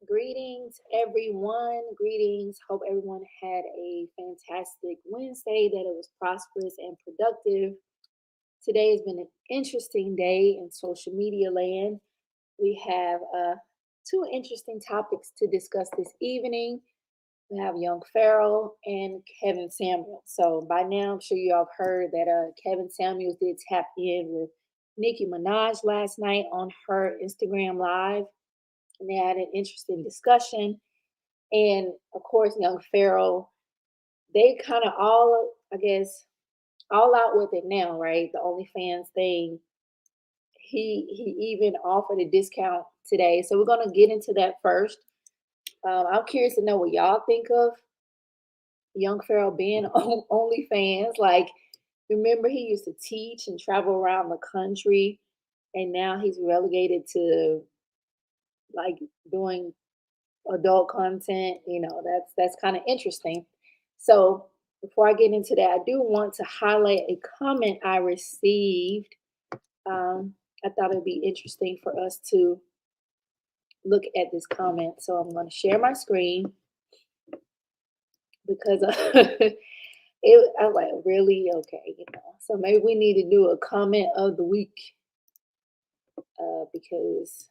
Greetings, everyone. Greetings. Hope everyone had a fantastic Wednesday, that it was prosperous and productive. Today has been an interesting day in social media land. We have two interesting topics to discuss this evening. We have young Pharaoh and Kevin Samuels. So by now, I'm sure you all have heard that Kevin Samuels did tap in with Nicki Minaj last night on her Instagram Live, and they had an interesting discussion. And of course, young Pharaoh, they kind of all, I guess, all out with it now, right? The OnlyFans thing. He even offered a discount today, so we're gonna get into that first. I'm curious to know what y'all think of young Pharaoh being on OnlyFans. Like, remember he used to teach and travel around the country, and now he's relegated to like doing adult content. That's kind of interesting. So before I get into that, I do want to highlight a comment I received. I thought it'd be interesting for us to look at this comment. So I'm going to share my screen because I was like, really? Okay. So maybe we need to do a comment of the week because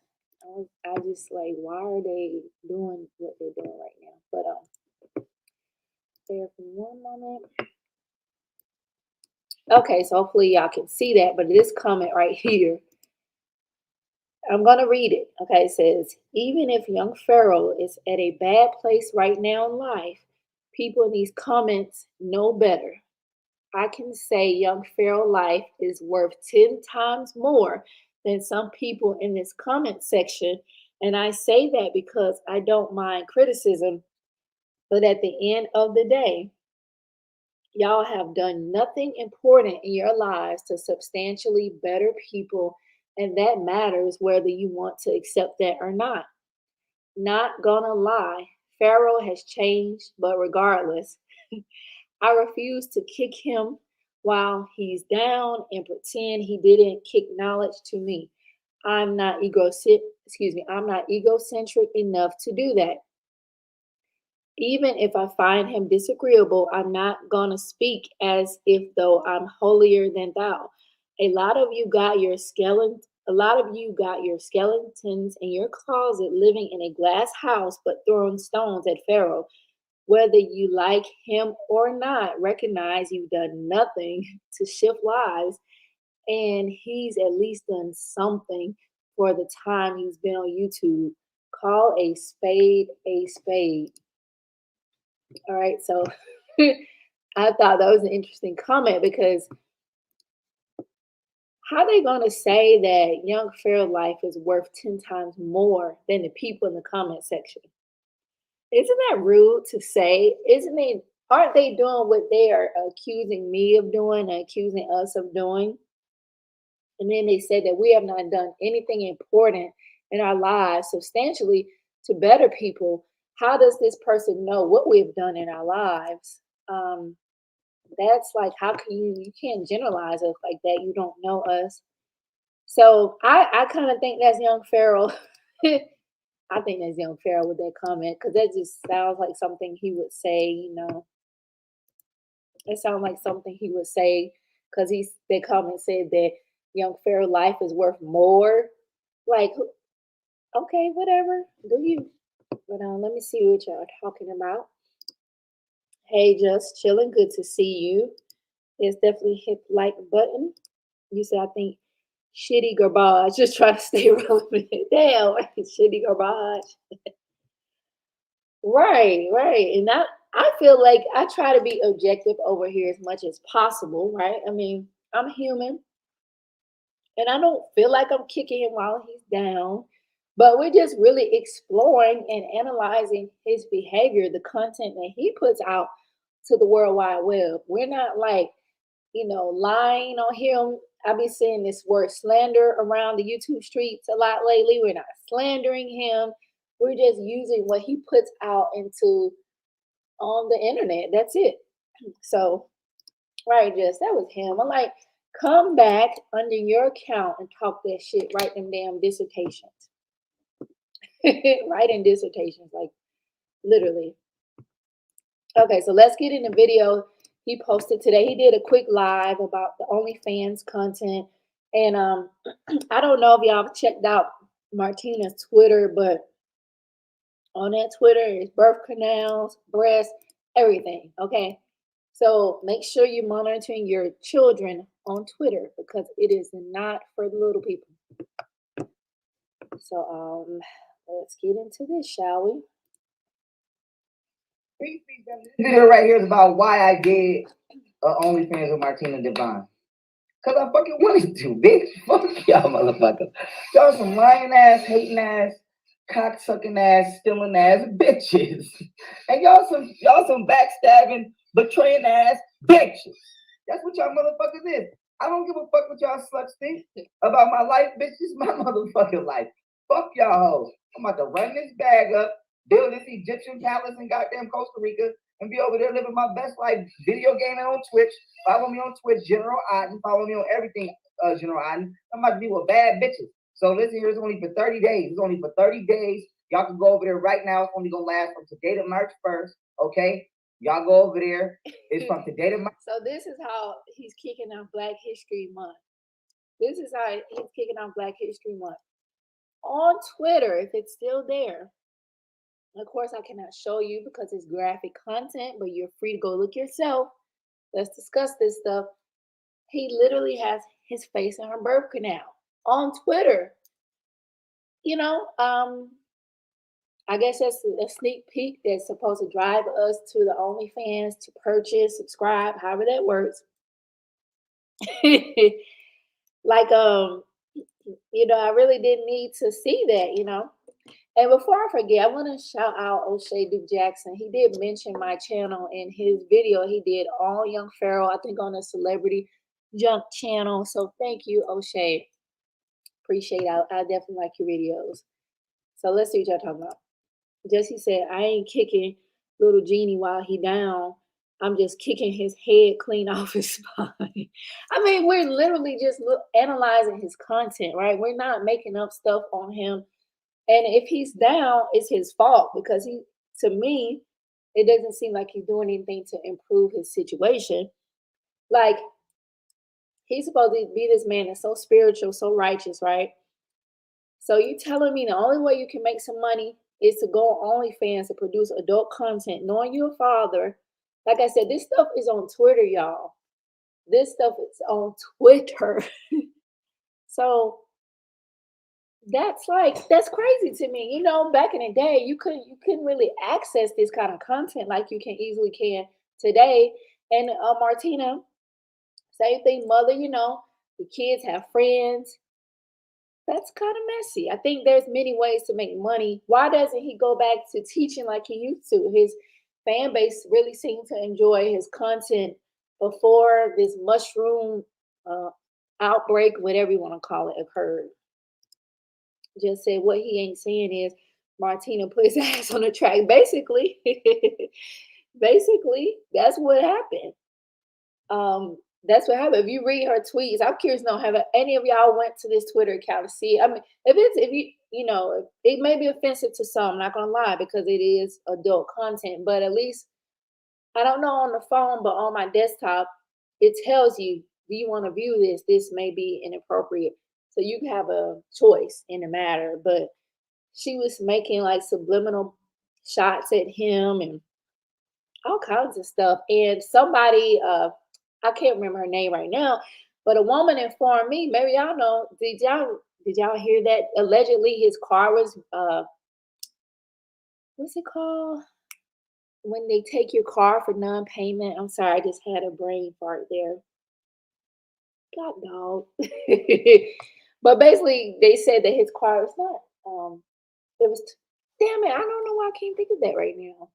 I just like, why are they doing what they're doing right now? But bear for one moment. Okay, so hopefully y'all can see that, but this comment right here, I'm going to read it. Okay, it says, even if young Pharaoh is at a bad place right now in life, people in these comments know better. I can say young Pharaoh life is worth 10 times more than some people in this comment section. And I say that because I don't mind criticism, but at the end of the day, y'all have done nothing important in your lives to substantially better people, and that matters whether you want to accept that or not. Not gonna lie, Pharaoh has changed, but regardless, I refuse to kick him while he's down and pretend he didn't kick knowledge to me. I'm not egocentric enough to do that. Even if I find him disagreeable, I'm not gonna speak as if though I'm holier than thou. A lot of you got your skeletons in your closet living in a glass house but throwing stones at Pharaoh. Whether you like him or not, recognize you've done nothing to shift lives, and he's at least done something for the time he's been on YouTube. Call a spade a spade. All right, so I thought that was an interesting comment because how they gonna say that young Pharaoh life is worth 10 times more than the people in the comment section? Isn't that rude to say? Isn't it? Aren't they doing what they are accusing me of doing, accusing us of doing? And then they said that we have not done anything important in our lives substantially to better people. How does this person know what we've done in our lives? Um, that's like, how can you can't generalize us like that? You don't know us. So I kind of think that's young Pharaoh. I think that's young Pharaoh with that comment because that just sounds like something he would say. It sounds like something he would say because the comment said that young Pharaoh life is worth more. Like, okay, whatever, do you? But let me see what y'all are talking about. Hey, just chilling. Good to see you. It's definitely hit the like button. You said I think shitty garbage. Just try to stay relevant. Damn, shitty garbage. Right, right. And I feel like I try to be objective over here as much as possible, right? I mean, I'm human and I don't feel like I'm kicking him while he's down, but we're just really exploring and analyzing his behavior, the content that he puts out to the World Wide Web. We're not like, lying on him. I've been seeing this word slander around the YouTube streets a lot lately. We're not slandering him. We're just using what he puts out into on the internet. That's it. So, right, just that was him. I'm like, come back under your account and talk that shit. Write them damn dissertations. Writing dissertations, like literally. Okay, so let's get in the video he posted today. He did a quick live about the OnlyFans content. And I don't know if y'all have checked out Martina's Twitter, but on that Twitter is birth canals, breasts, everything. Okay. So make sure you're monitoring your children on Twitter because it is not for the little people. So let's get into this, shall we? This video right here is about why I did OnlyFans with Martina Divine. Cause I fucking wanted to, bitch. Fuck y'all motherfuckers. Y'all some lying ass, hating ass, cock sucking ass, stealing ass bitches. And y'all some backstabbing, betraying ass bitches. That's what y'all motherfuckers is. I don't give a fuck what y'all sluts think about my life, bitch. This is my motherfucking life. Fuck y'all hoes. I'm about to run this bag up, build this Egyptian palace in goddamn Costa Rica, and be over there living my best life, video gaming on Twitch. Follow me on Twitch, General Otten. Follow me on everything, General Otten. I'm about to be with bad bitches. So listen here, it's only for 30 days. It's only for 30 days. Y'all can go over there right now. It's only going to last from today to March 1st, okay? Y'all go over there. It's from today to March. So this is how he's kicking off Black History Month. This is how he's kicking off Black History Month. On Twitter, if it's still there, of course, I cannot show you because it's graphic content, but you're free to go look yourself. Let's discuss this stuff. He literally has his face in her birth canal on Twitter. I guess that's a sneak peek that's supposed to drive us to the OnlyFans to purchase, subscribe, however that works. Like, I really didn't need to see that. And before I forget, I want to shout out O'Shea Duke Jackson. He did mention my channel in his video. He did all Young Pharaoh, I think, on the Celebrity Junk channel. So thank you, O'Shea. Appreciate it. I definitely like your videos. So let's see what y'all talking about. Jesse said, I ain't kicking little Genie while he down. I'm just kicking his head clean off his spine. I mean, we're literally just analyzing his content, right? We're not making up stuff on him. And if he's down, it's his fault because to me, it doesn't seem like he's doing anything to improve his situation. Like, he's supposed to be this man that's so spiritual, so righteous, right? So you telling me the only way you can make some money is to go on OnlyFans to produce adult content, knowing you're a father. Like I said, this stuff is on Twitter, y'all. This stuff is on Twitter. So that's crazy to me. You know, back in the day, you couldn't really access this kind of content like you can easily can today. And Martina, same thing, mother. You know, the kids have friends. That's kind of messy. I think there's many ways to make money. Why doesn't he go back to teaching like he used to? His fan base really seemed to enjoy his content before this mushroom uh, outbreak, whatever you want to call it, occurred. Just said what he ain't saying is Martina put his ass on the track. Basically, basically, that's what happened. That's what happened. If you read her tweets, I'm curious to know, have any of y'all went to this Twitter account to see it? I mean, if you know, it may be offensive to some, I'm not gonna lie, because it is adult content, but at least I don't know on the phone, but on my desktop, it tells you, do you want to view this? This may be inappropriate. So you have a choice in the matter. But she was making like subliminal shots at him and all kinds of stuff. And somebody, I can't remember her name right now, but a woman informed me. Maybe y'all know. Did y'all hear that? Allegedly, his car was what's it called? When they take your car for non-payment. I'm sorry, I just had a brain fart there. God dog. But basically, they said that his car was not. It was. Damn it! I don't know why I can't think of that right now.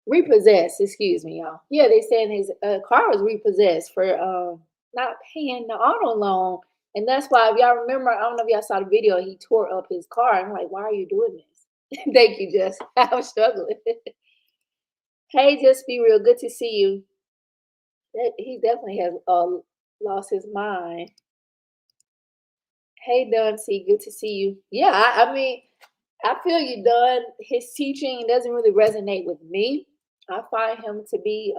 Repossessed, excuse me, y'all. Yeah, they said his car was repossessed for not paying the auto loan. And that's why, if y'all remember, I don't know if y'all saw the video, he tore up his car. I'm like, why are you doing this? Thank you, Jess. I was struggling. Hey, just be real. Good to see you. He definitely has lost his mind. Hey, Duncy, good to see you. Yeah, I mean, I feel you, Dunn. His teaching doesn't really resonate with me. I find him to be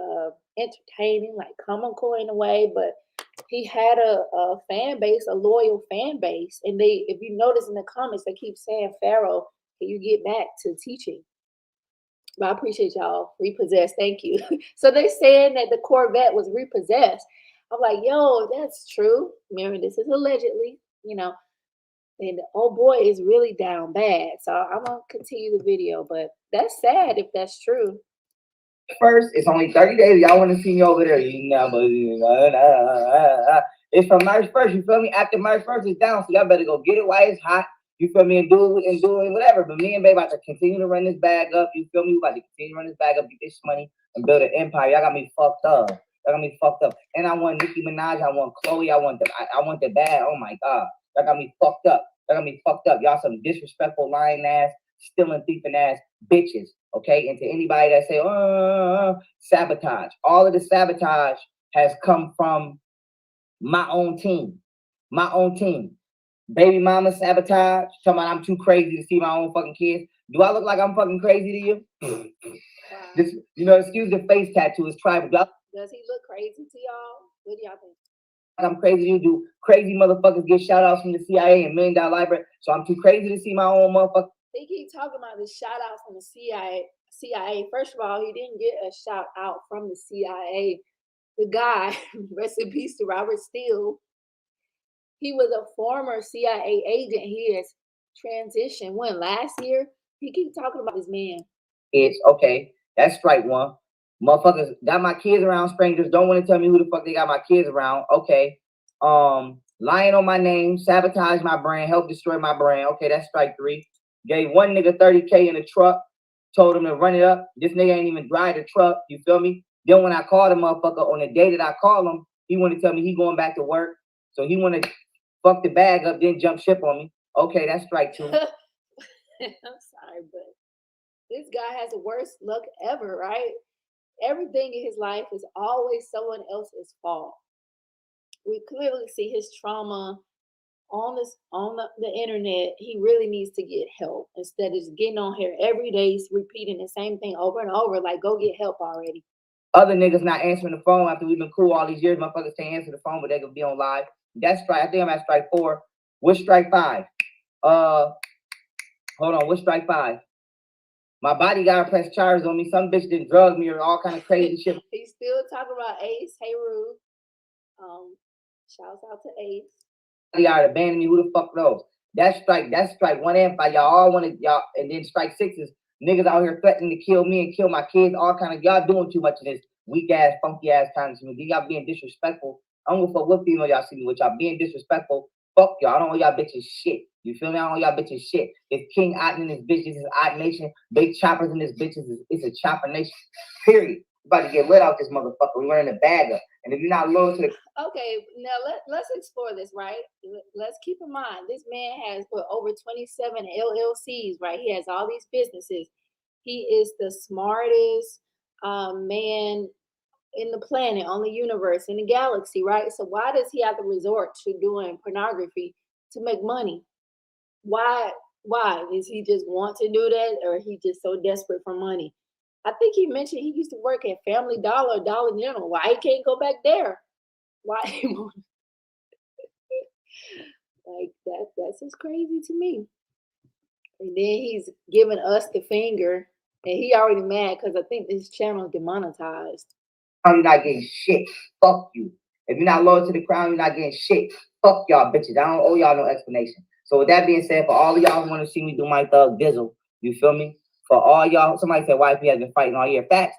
entertaining, like comical in a way, but he had a fan base, a loyal fan base. And if you notice in the comments, they keep saying, Pharaoh, can you get back to teaching? But I appreciate y'all. Repossessed, thank you. So they saying that the Corvette was repossessed. I'm like, yo, that's true. Remember, this is allegedly, you know. And oh boy is really down bad. So I'm gonna continue the video, but that's sad if that's true. First, it's only 30 days. Y'all want to see me over there. It's from March 1st. You feel me? After March 1st, it's down. So y'all better go get it while it's hot. You feel me? And do it, whatever. But me and Babe about to continue to run this bag up. You feel me? We about to continue to run this bag up, get this money, and build an empire. Y'all got me fucked up. And I want Nicki Minaj. I want Chloe. I want the bag. Oh my God. Y'all got me fucked up. Y'all some disrespectful, lying ass, stealing, thieving ass bitches. Okay, and to anybody that say, sabotage, all of the sabotage has come from my own team. Baby mama sabotage, talking about I'm too crazy to see my own fucking kids. Do I look like I'm fucking crazy to you? This, excuse the face tattoo, is tribal. Does he look crazy to y'all? What do y'all think? I'm crazy to do. Crazy motherfuckers get shout outs from the CIA and $1 million library. So I'm too crazy to see my own motherfucker. They keep talking about the shout out from the CIA. First of all, he didn't get a shout out from the CIA. The guy, rest in peace to Robert Steele, he was a former CIA agent. He has transitioned. When last year, he keep talking about this man. It's okay. That's strike one. Motherfuckers got my kids around strangers. Don't want to tell me who the fuck they got my kids around. Okay. Lying on my name, sabotage my brand, help destroy my brand. Okay, that's strike three. Gave one nigga 30K in a truck, told him to run it up. This nigga ain't even drive the truck. You feel me? Then when I called the motherfucker on the day that I called him, he wanted to tell me he going back to work. So he wanted to fuck the bag up, then jump ship on me. Okay, that's strike two. I'm sorry, but this guy has the worst luck ever, right? Everything in his life is always someone else's fault. We clearly see his trauma on the internet. He really needs to get help instead of just getting on here every day repeating the same thing over and over. Like, go get help already. Other niggas not answering the phone after we've been cool all these years. Motherfuckers can't answer the phone, but they could be on live. That's strike. I think I'm at strike 4. What's strike 5? Hold on. What's strike 5? My bodyguard pressed charges on me. Some bitch didn't drug me or all kind of crazy shit. He's still talking about Ace. Hey, Rude. Shouts out to Ace. Bodyguard abandoned me. Who the fuck knows? That's strike 1 and 5. Y'all all wanted y'all, and then strike 6 is niggas out here threatening to kill me and kill my kids. All kind of y'all doing too much of this weak ass, funky ass kind of shit. Y'all being disrespectful. I don't give a fuck what female y'all see me with. Y'all being disrespectful. Fuck y'all. I don't owe y'all bitches shit. You feel me? I don't owe y'all bitches shit. It's King Otten in this bitch. This is Otten Nation. Big choppers in this bitch. It's a chopper nation. Period. About to get lit out this motherfucker. We running the bag up. And if you're not loyal to the Okay, now let's explore this, right? Let's keep in mind this man has over 27 LLCs, right? He has all these businesses. He is the smartest man in the planet, on the universe, in the galaxy, right? So why does he have to resort to doing pornography to make money? Why? Why does he just want to do that, or he just so desperate for money? I think he mentioned he used to work at Family Dollar, Dollar General. Why he can't go back there? Why he won't? Like that's just crazy to me. And then he's giving us the finger, and he already mad because I think this channel is demonetized. you're not getting shit. Fuck you. If you're not loyal to the crown, you're not getting shit. Fuck y'all bitches. I don't owe y'all no explanation. So with that being said, for all of y'all who want to see me do my thug dizzle, you feel me? For all y'all, somebody said YP has been fighting all year. Facts.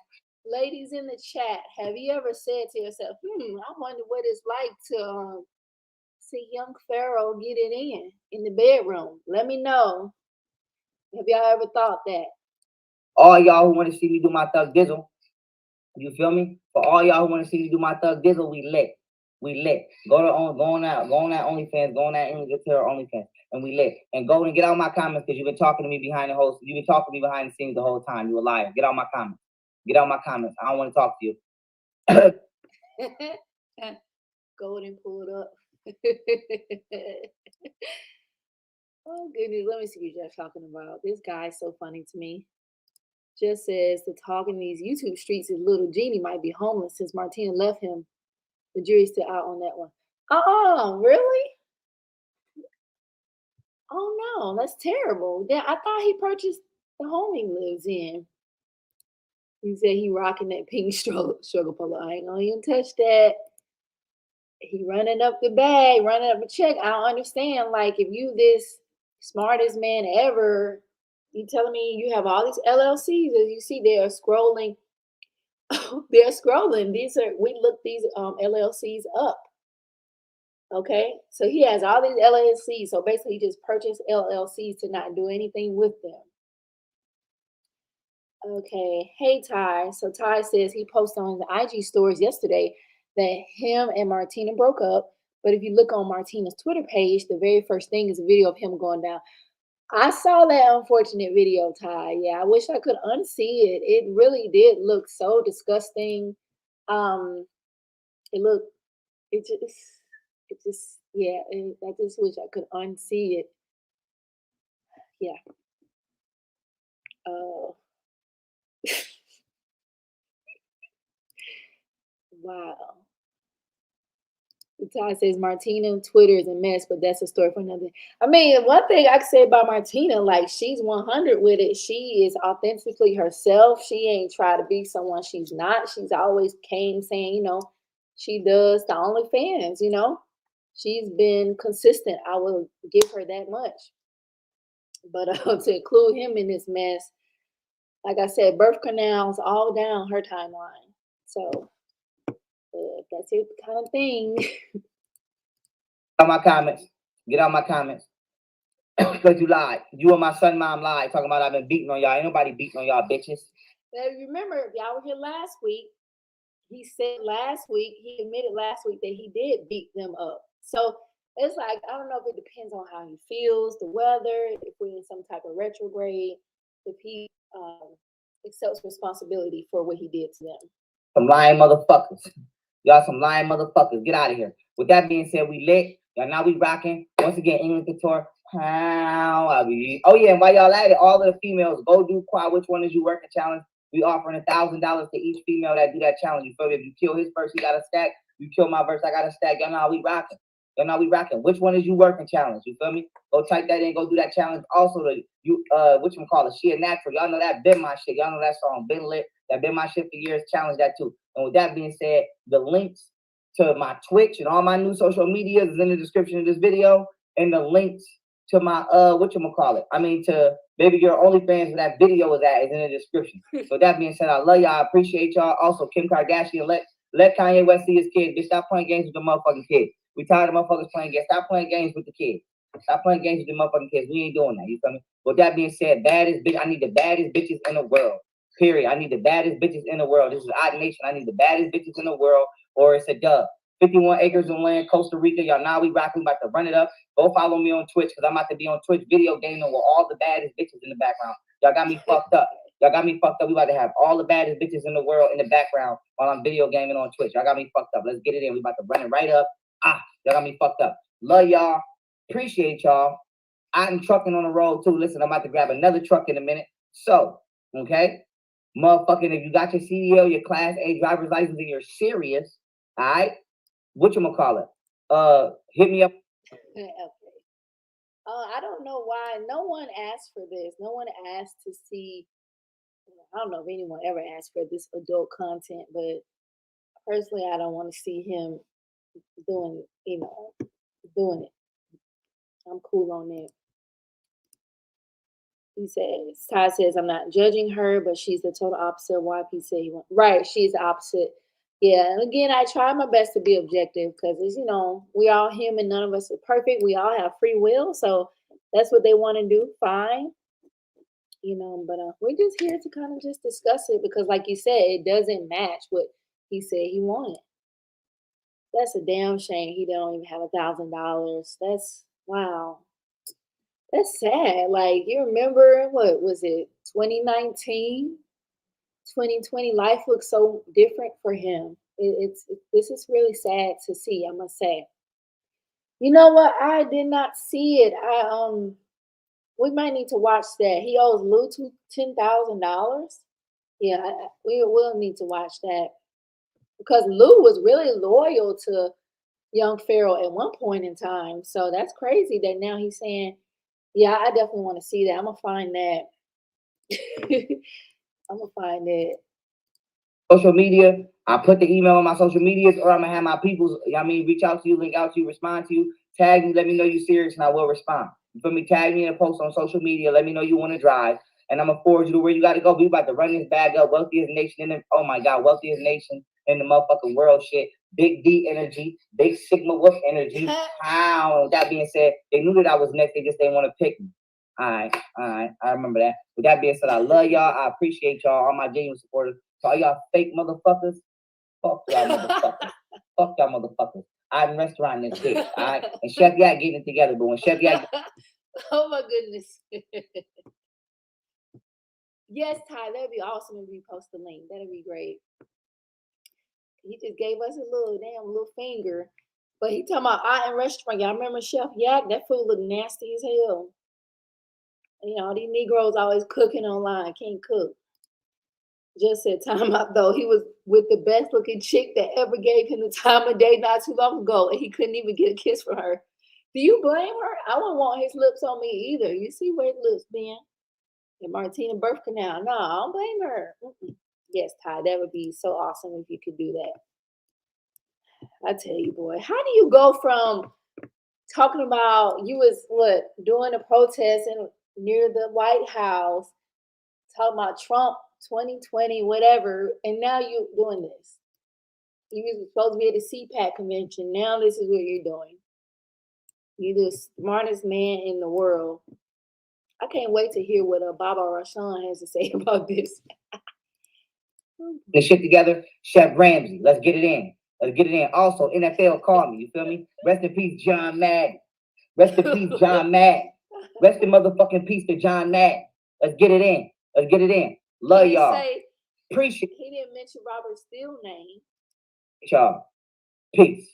Ladies in the chat, have you ever said to yourself, I wonder what it's like to see young Pharaoh get it in the bedroom? Let me know. Have y'all ever thought that? All y'all who want to see me do my thug dizzle, you feel me? For all y'all who want to see me do my thug dizzle, we lit. We lit. Go on that OnlyFans, go on that OnlyFans, and we lit. And go and get out my comments because you've been talking to me behind the scenes the whole time. You a liar. Get out my comments. Get out my comments. I don't want to talk to you. Go and pull it up. Oh goodness, let me see what you're talking about. This guy's so funny to me. Just says the talk in these YouTube streets is little Jeannie might be homeless since Martina left him. The jury's still out on that one. Really? Oh no, that's terrible. I thought he purchased the home he lives in. He said he rocking that pink sugar polo. I ain't gonna even touch that. He running up the bag, running up a check. I don't understand. Like, if you this smartest man ever, you telling me you have all these LLCs, as you see, they're scrolling. They're scrolling. We look these LLCs up. Okay, so he has all these LLCs. So basically, he just purchased LLCs to not do anything with them. Okay, hey Ty. So Ty says he posted on the IG stories yesterday that him and Martina broke up. But if you look on Martina's Twitter page, the very first thing is a video of him going down. I saw that unfortunate video, Ty. Yeah, I wish I could unsee it. It really did look so disgusting. It looked, yeah. I just wish I could unsee it. Yeah. Wow. Ty says Martina Twitter is a mess, but that's a story for another. I mean, one thing I can say about Martina, like, she's 100 with it. She is authentically herself. She ain't try to be someone she's not. She's always came saying, she does the OnlyFans, She's been consistent. I will give her that much. But to include him in this mess, like I said, birth canals all down her timeline. So that's it kind of thing. Get out my comments. Get out my comments. Because you lied. You and my son mom lied, talking about I've been beating on y'all. Ain't nobody beating on y'all, bitches. Now, remember, if y'all were here last week, he admitted last week that he did beat them up. So It's like, I don't know if it depends on how he feels, the weather, if we're in some type of retrograde, if he accepts responsibility for what he did to them. Some lying motherfuckers. Y'all some lying motherfuckers. Get out of here. With that being said, we lit. Y'all now we rocking. Once again, English Couture. Oh yeah, and while y'all at it, all of the females, go do quad. Which one is you working challenge? We offering $1,000 to each female that do that challenge. You feel me? If you kill his verse, he got a stack. You kill my verse, I got a stack. Y'all know how we rocking. Y'all know we rocking. Which one is you working challenge? You feel me? Go type that in. Go do that challenge. Also, the whatchamacallit, she a natural. Y'all know that been my shit. Y'all know that song been lit. That been my shit for years. Challenge that too. And with that being said, the links to my Twitch and all my new social media is in the description of this video, and the links to my to Baby Girl OnlyFans where that video is at is in the description. So that being said, I love y'all. I appreciate y'all. Also, Kim Kardashian, let Kanye West see his kid. Bitch, stop playing games with the motherfucking kid. We tired of motherfuckers playing games. Stop playing games with the kid. Stop playing games with the motherfucking kids. We ain't doing that. You feel me? With that being said, baddest bitch. I need the baddest bitches in the world. Period. I need the baddest bitches in the world. This is Odd Nation. I need the baddest bitches in the world, or it's a dub. 51 acres of land, Costa Rica. Y'all now we rocking. We about to run it up. Go follow me on Twitch because I'm about to be on Twitch video gaming with all the baddest bitches in the background. Y'all got me fucked up. Y'all got me fucked up. We about to have all the baddest bitches in the world in the background while I'm video gaming on Twitch. Y'all got me fucked up. Let's get it in. We about to run it right up. Y'all got me fucked up. Love y'all. Appreciate y'all. I'm trucking on the road too. Listen, I'm about to grab another truck in a minute. So, okay? Motherfucking, if you got your CDL, your Class A driver's license, and you're serious, all right? Whatchamacallit? Hit me up. Okay. I don't know why no one asked for this. No one asked to see. I don't know if anyone ever asked for this adult content, but personally, I don't want to see him doing it. I'm cool on it. He says, Ty says, I'm not judging her, but she's the total opposite of YP said he wants. Right, she's the opposite. Yeah, and again, I try my best to be objective because, we all human. None of us are perfect. We all have free will. So that's what they want to do. Fine. But we're just here to kind of just discuss it because, like you said, it doesn't match what he said he wanted. That's a damn shame. He don't even have $1,000. That's wow. That's sad. Like, you remember, what was it, 2019, 2020? Life looks so different for him. This is really sad to see, I must say. You know what? I did not see it. We might need to watch that. He owes Lou $10,000. Yeah, we will need to watch that because Lou was really loyal to young Pharaoh at one point in time. So that's crazy that now he's saying, yeah, I definitely want to see that. I'm gonna find that. I'm gonna find it. Social media. I put the email on my social medias, or I'm gonna have my peoples. Reach out to you, link out to you, respond to you, tag me, let me know you serious, and I will respond. You feel me? Tag me in a post on social media. Let me know you want to drive, and I'm gonna forward you to where you got to go. We about to run this bag up. Wealthiest nation in the wealthiest nation in the motherfucking world. Shit. Big D energy, big Sigma Wolf energy. How? That being said, they knew that I was next. They just didn't want to pick me. All right. I remember that. With that being said, I love y'all. I appreciate y'all, all my genuine supporters. So all y'all fake motherfuckers, fuck y'all motherfuckers. Fuck y'all motherfuckers. I'm restaurant this shit. All right. And Chef Yak getting it together, but when Chef Yak. Oh my goodness. Yes, Ty, that'd be awesome if you post the link. That'd be great. He just gave us a little finger. But he talking about art and restaurant. Y'all remember Chef Yak? That food looked nasty as hell. These Negroes always cooking online, can't cook. Just said time out though. He was with the best looking chick that ever gave him the time of day not too long ago, and he couldn't even get a kiss from her. Do you blame her? I wouldn't want his lips on me either. You see where his lips been? And Martina birth canal. No, I don't blame her. Yes, Ty, that would be so awesome if you could do that. I tell you, boy, how do you go from talking about you was doing a protest near the White House, talking about Trump 2020, whatever, and now you're doing this. You were supposed to be at the CPAC convention. Now this is what you're doing. You're the smartest man in the world. I can't wait to hear what Baba Rashan has to say about this. Get shit together. Chef Ramsay, let's get it in. Let's get it in. Also, NFL call me. You feel me? Rest in peace, John Madden. Rest in peace, John Madden. Rest in motherfucking peace to John Madden. Let's get it in. Let's get it in. Love y'all. Appreciate. He didn't mention Robert Steele's name. Y'all. Peace.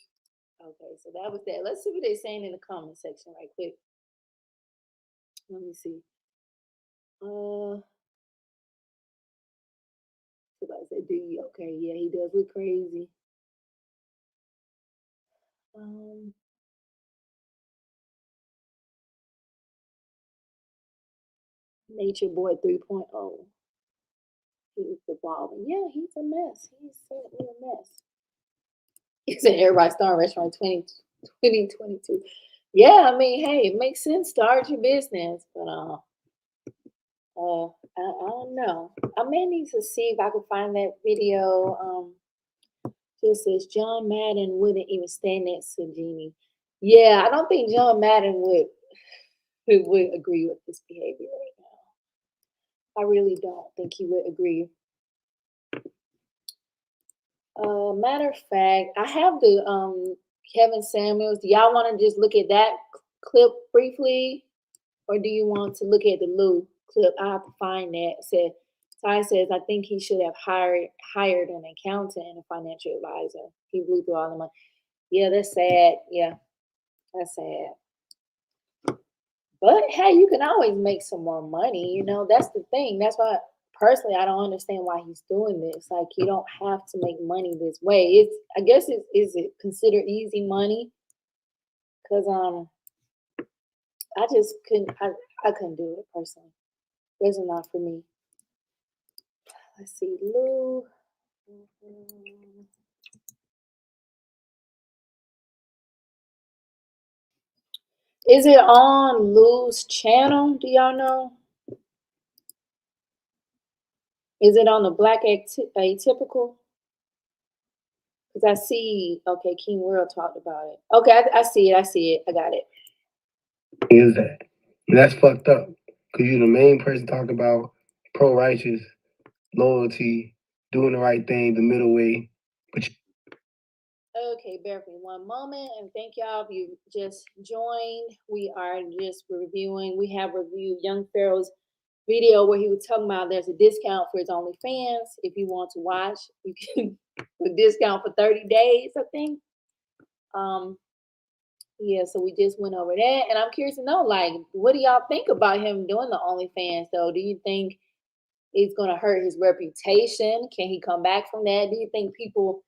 Okay, so that was that. Let's see what they're saying in the comment section right quick. Let me see. Somebody said, "Do you?" Okay, yeah, he does look crazy. Nature Boy 3.0. He's evolving. Yeah, he's a mess. He's certainly a mess. He said everybody start a restaurant 2022. Yeah, I mean, hey, it makes sense. Start your business, but I don't know. I may need to see if I can find that video. Just says John Madden wouldn't even stand next to Jeannie. Yeah, I don't think John Madden would agree with this behavior right now. I really don't think he would agree. Matter of fact, I have the Kevin Samuels. Do y'all want to just look at that clip briefly, or do you want to look at the Lou clip? I have to find that. Ty says, I think he should have hired an accountant and a financial advisor. He blew through all the money. Yeah, that's sad. Yeah, that's sad. But hey, you can always make some more money. You know, that's the thing. That's why personally I don't understand why he's doing this. Like, you don't have to make money this way. I guess is it considered easy money? Because I just couldn't I couldn't do it personally. It's not for me. Let's see, Lou. Is it on Lou's channel? Do y'all know? Is it on the Black Atypical? Because I see, okay, King World talked about it. Okay, I see it. I got it. Is that? That's fucked up. Because you're the main person talking about pro-righteous, loyalty, doing the right thing, the middle way. But okay, bear with me one moment, and thank y'all if you just joined. We are just reviewing. We have reviewed Young Pharaoh's video where he was talking about there's a discount for his OnlyFans. If you want to watch, you can a discount for 30 days, I think. Yeah, so we just went over that, and I'm curious to know, like, what do y'all think about him doing the OnlyFans? Though, do you think it's gonna hurt his reputation? Can he come back from that? Do you think people?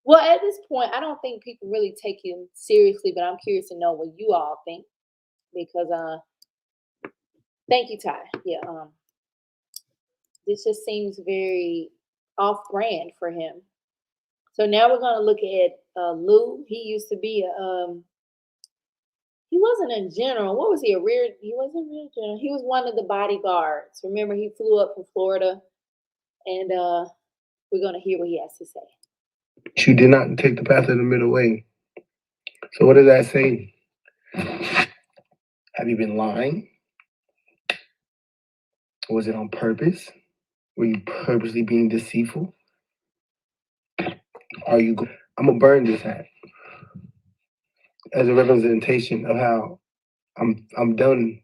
Well, at this point, I don't think people really take him seriously, but I'm curious to know what you all think because thank you, Ty. Yeah, this just seems very off-brand for him. So now we're gonna look at Lou. He used to be he wasn't in general. What was he? He wasn't real general. He was one of the bodyguards. Remember, he flew up from Florida, and we're gonna hear what he has to say. you did not take the path of the middle way. So what does that say? Have you been lying? Was it on purpose? Were you purposely being deceitful? I'm gonna burn this hat as a representation of how I'm done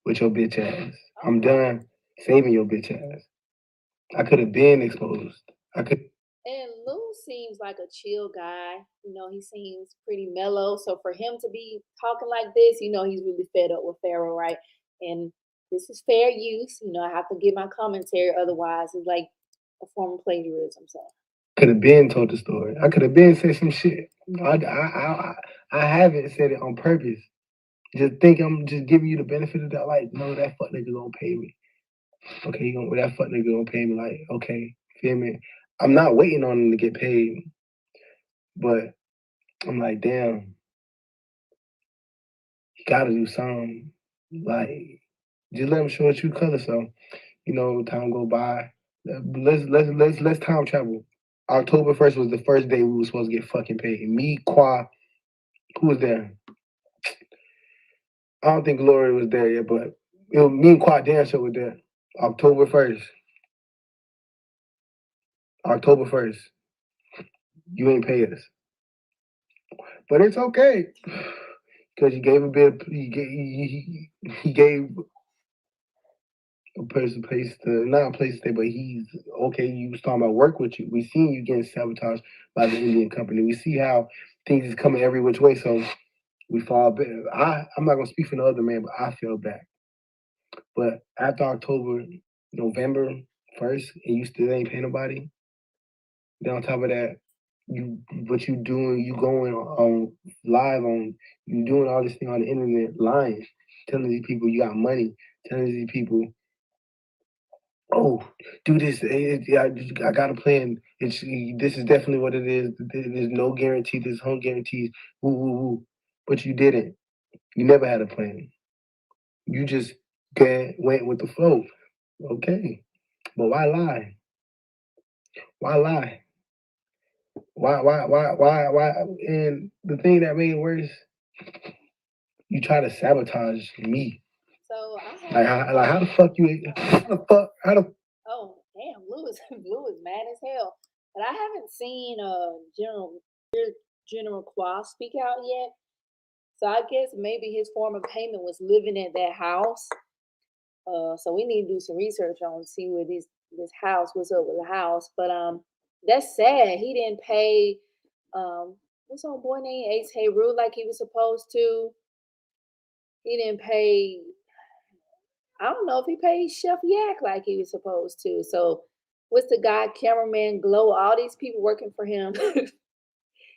with your bitch ass. I'm done saving your bitch ass. I could have been exposed. And Lou seems like a chill guy. You know, he seems pretty mellow. So for him to be talking like this, you know, he's really fed up with Pharaoh, right? And this is fair use. You know, I have to give my commentary. Otherwise, it's like a form of plagiarism. So could have been told the story. I could have been said some shit. I haven't said it on purpose. Just think I'm just giving you the benefit of that. Like, no, that fuck nigga gonna pay me. Okay, that fuck nigga gonna pay me. Like, okay, feel me? I'm not waiting on him to get paid, but I'm like, damn, you gotta do something. Like, just let him show a true color. So, you know, time go by. Let's time travel. October 1st was the first day we were supposed to get fucking paid. Me, Qua, who was there? I don't think Gloria was there yet, but me and Qua Dancer were there. October 1st. October 1st. You ain't pay us. But it's okay. Because you gave a bit, he gave a person place to, not a place to stay, but he's okay. You was talking about work with you. We seen you getting sabotaged by the Indian company. We see how things is coming every which way. So we fall back. I'm not gonna speak for the other man, but I feel back. But after October, November 1st, and you still ain't pay nobody. Then on top of that, what you doing? You going on live on, you doing all this thing on the internet, lying, telling these people you got money, telling these people, oh, do this. I got a plan. This is definitely what it is. There's no guarantee. There's home guarantees. Woo woo woo. But you didn't. You never had a plan. You just went with the flow. Okay, but why lie? Why lie? Why? And the thing that made it worse, you try to sabotage me. So I Like, have. how the fuck you? How the? Oh damn, Blue is mad as hell. But I haven't seen General Qua speak out yet. So I guess maybe his form of payment was living at that house. So we need to do some research on see where this house, what's up with the house. But that's sad. He didn't pay what's on boy name Ace Hayru like he was supposed to. He didn't pay. I don't know if he paid Chef Yak like he was supposed to. So what's the guy, cameraman, Glow, all these people working for him?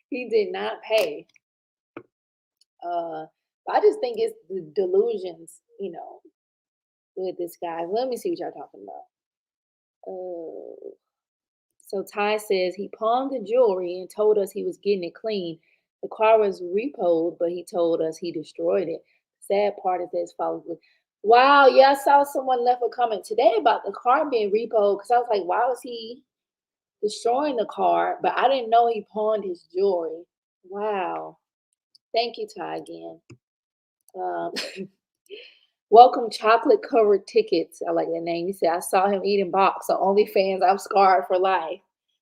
He did not pay. Uh, I just think it's the delusions, with this guy. Let me see what y'all talking about. So Ty says he pawned the jewelry and told us he was getting it clean. The car was repoed, but he told us he destroyed it. Sad part is this follows with, wow, yeah, I saw someone left a comment today about the car being repoed because I was like, why was he destroying the car? But I didn't know he pawned his jewelry. Wow. Thank you, Ty, again. Um, welcome chocolate covered tickets. I like that name. You said I saw him eating box on OnlyFans. I'm scarred for life.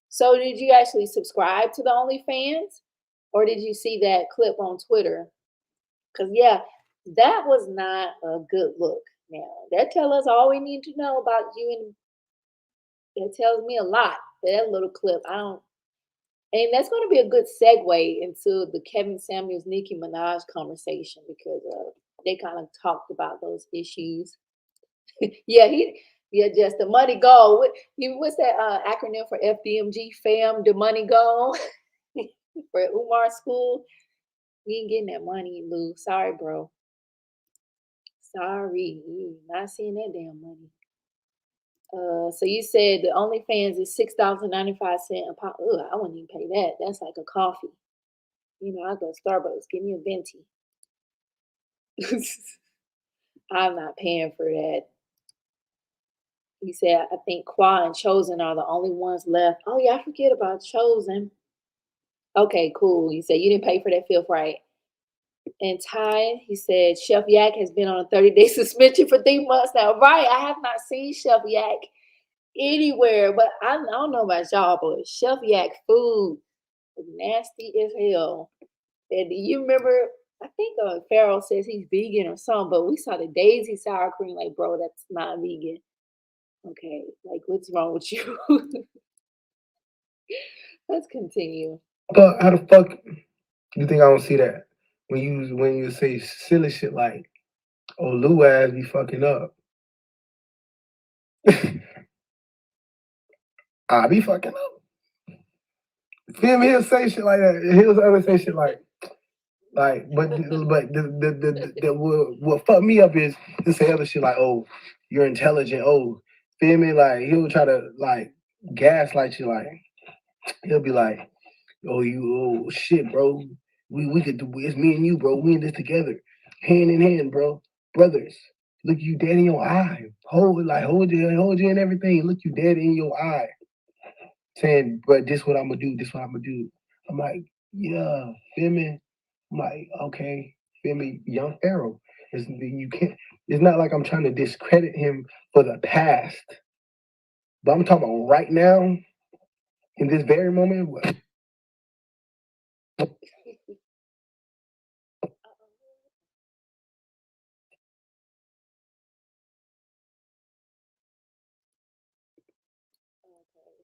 So did you actually subscribe to the OnlyFans? Or did you see that clip on Twitter? Because yeah, that was not a good look. Now that tells us all we need to know about you, and it tells me a lot. That little clip. I don't and that's going to be a good segue into the Kevin Samuels Nicki Minaj conversation because they kind of talked about those issues. Yeah, just the money go. What's that acronym for FDMG? Fam, the money go for Umar School. We ain't getting that money, Lou. Sorry, bro. Sorry, you not seeing that damn money. So you said the OnlyFans is $6.95 a pop. Ugh, I wouldn't even pay that. That's like a coffee. I go to Starbucks, give me a venti. I'm not paying for that. He said, I think Qua and Chosen are the only ones left. Oh yeah, I forget about Chosen. Okay, cool. You said you didn't pay for that filth, right? And Ty, he said, Chef Yak has been on a 30-day suspension for 3 months now. Right, I have not seen Chef Yak anywhere, but I don't know about y'all, but Chef Yak food is nasty as hell. And do you remember? I think Pharaoh says he's vegan or something, but we saw the Daisy sour cream. Like, bro, that's not vegan. Okay, like, what's wrong with you? Let's continue. But how the fuck you think I don't see that when you say silly shit like, "Oh, Lou ass be fucking up." I be fucking up. Feel me? He'll say shit like that. He'll ever say shit like, but what fuck me up is he'll say other shit like, "Oh, you're intelligent." Oh, feel me? Like he'll try to like gaslight you. Like he'll be like, "Oh, oh shit, bro. We could do it's me and you, bro. We in this together, hand in hand, bro, brothers. Look you dead in your eye. Hold you and everything. Look you dead in your eye." Saying, "But this what I'm gonna do. This what I'm gonna do." I'm like, "Yeah, feel me?" I'm like, "Okay, feel me?" Young Pharaoh. You can't. It's not like I'm trying to discredit him for the past, but I'm talking about right now in this very moment. Okay,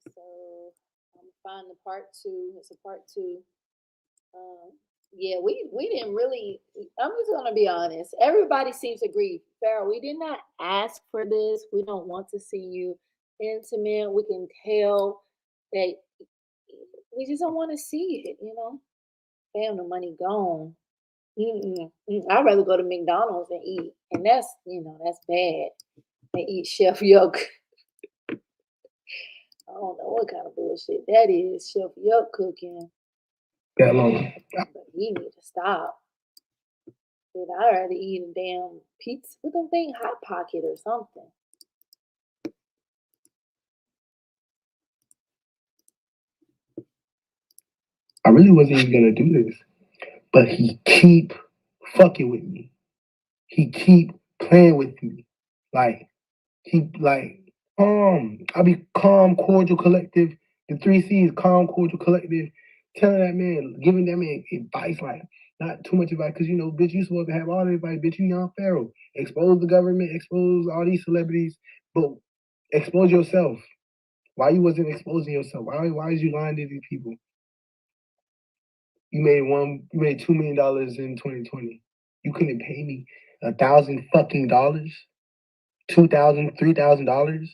so I'm finding part two. It's a part two. Um, yeah, we didn't really. I'm just gonna be honest. Everybody seems to agree. Pharaoh, we did not ask for this. We don't want to see you intimate. We can tell that we just don't want to see it. Damn, the money gone. I'd rather go to McDonald's and eat, and that's bad. They eat Chef Yuck. I don't know what kind of bullshit that is. Chef Yuck cooking. That long. But he need to stop. Dude, I'd rather eat a damn pizza with them thing, Hot Pocket or something. I really wasn't even gonna do this, but he keep fucking with me. He keep playing with me. Like he like I be calm, cordial, collective. The three C's, calm, cordial, collective. Telling that man, giving that man advice, like not too much advice, because bitch, you supposed to have all the advice, bitch. You young Pharaoh. Expose the government, expose all these celebrities, but expose yourself. Why you wasn't exposing yourself? Why is you lying to these people? You made $2 million in 2020. You couldn't pay me $1,000 fucking dollars, $2,000, $3,000.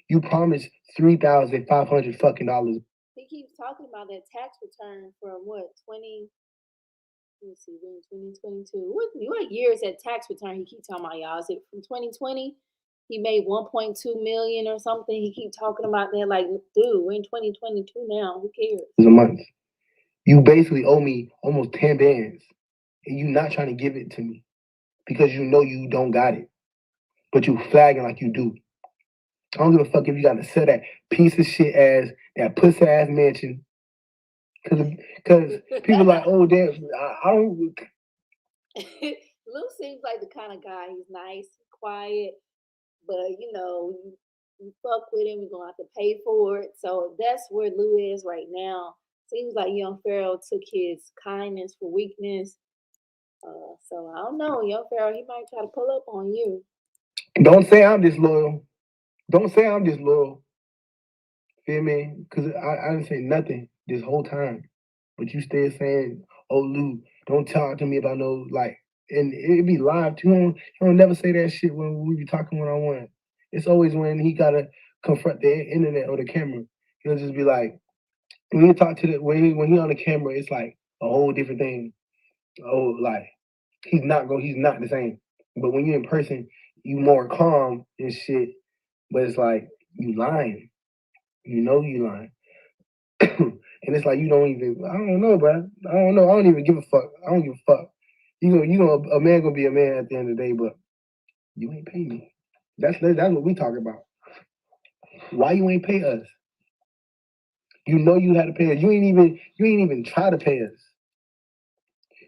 You promised $3,500 fucking dollars. He keeps talking about that tax return from what 20. Let me see, when 2022. What year is that tax return? He keep talking about y'all. Is it from 2020? He made 1.2 million or something. He keep talking about that. Like, dude, we're in 2022 now. Who cares? It was a month. You basically owe me almost 10 bands, and you not trying to give it to me because you know you don't got it, but you flagging like you do. I don't give a fuck if you got to sell that piece of shit ass, that pussy ass mansion. Cause people like, oh damn, I don't. Lou seems like the kind of guy. He's nice, quiet, but you fuck with him, you're gonna have to pay for it. So that's where Lou is right now. Seems like young Pharaoh took his kindness for weakness. So I don't know, young Pharaoh, he might try to pull up on you. Don't say I'm disloyal. Don't say I'm disloyal. Feel me? Because I didn't say nothing this whole time. But you still saying, oh, Lou, don't talk to me about no, like, and it be live too. He don't never say that shit when we be talking one-on-one. It's always when he got to confront the internet or the camera. He'll just be like, when he talk to when he on the camera, it's like a whole different thing. Oh, like, he's not the same. But when you're in person, you more calm and shit. But it's like, you lying. You know you lying. And it's like you don't even. I don't know, bro. I don't know. I don't even give a fuck. I don't give a fuck. A man gonna be a man at the end of the day, but you ain't pay me. That's what we talking about. Why you ain't pay us? You know you had to pay us. You ain't even try to pay us.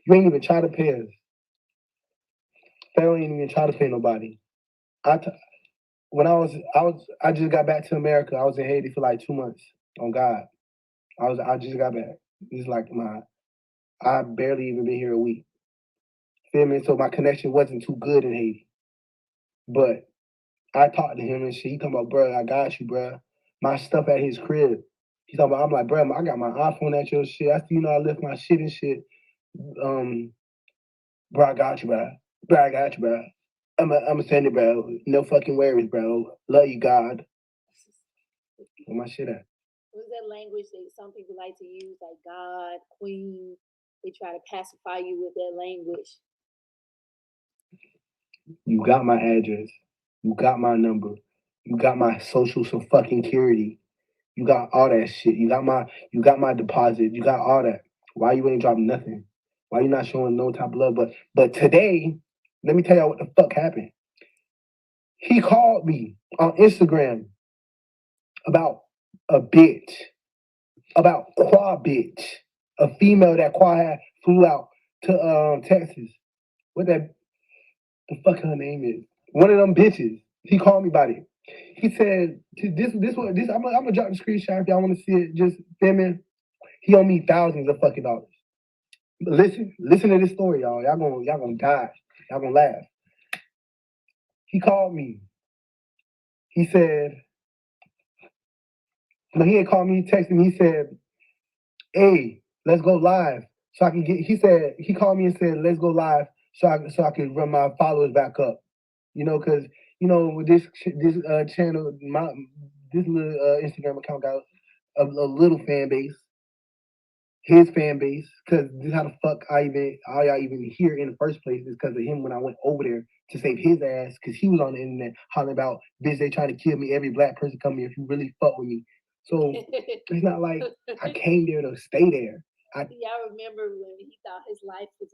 You ain't even try to pay us. Pharaoh ain't even try to pay nobody. When I just got back to America. I was in Haiti for like 2 months. On God, I just got back. It's like I barely even been here a week. Feel me? So my connection wasn't too good in Haiti. But I talked to him and shit. He talking about, bro, I got you, bro. My stuff at his crib. He talking about, I'm like, bro, I got my iPhone at your shit. I I left my shit and shit. Bro, I got you, bro. Bro, I got you, bro. I'm send it, bro. No fucking worries, bro. Love you, God. Where my shit at? What's that language that some people like to use, like God, Queen? They try to pacify you with that language. You got my address. You got my number. You got my social some fucking security. You got all that shit. You got my deposit. You got all that. Why you ain't dropping nothing? Why you not showing no type of love? But today, let me tell y'all what the fuck happened. He called me on Instagram about a bitch, about Qua bitch, a female that Qua had flew out to Texas. What the fuck her name is? One of them bitches. He called me about it. He said, this. I'm gonna drop the screenshot if y'all want to see it. Just filming. He owe me thousands of fucking dollars. Listen to this story, y'all. Y'all gonna die. Y'all gonna laugh. He called me. He said, no, he ain't called me. He texted me. He said, "Hey, let's go live." So I can get. He said he called me and said, "Let's go live." So I can run my followers back up. Because with this channel, this little Instagram account got a little fan base, his fan base, because this is how the fuck all y'all even here in the first place is because of him when I went over there to save his ass because he was on the internet hollering about bitch they trying to kill me, every black person come here if you really fuck with me. So it's not like I came there to stay there. Y'all remember when he thought his life was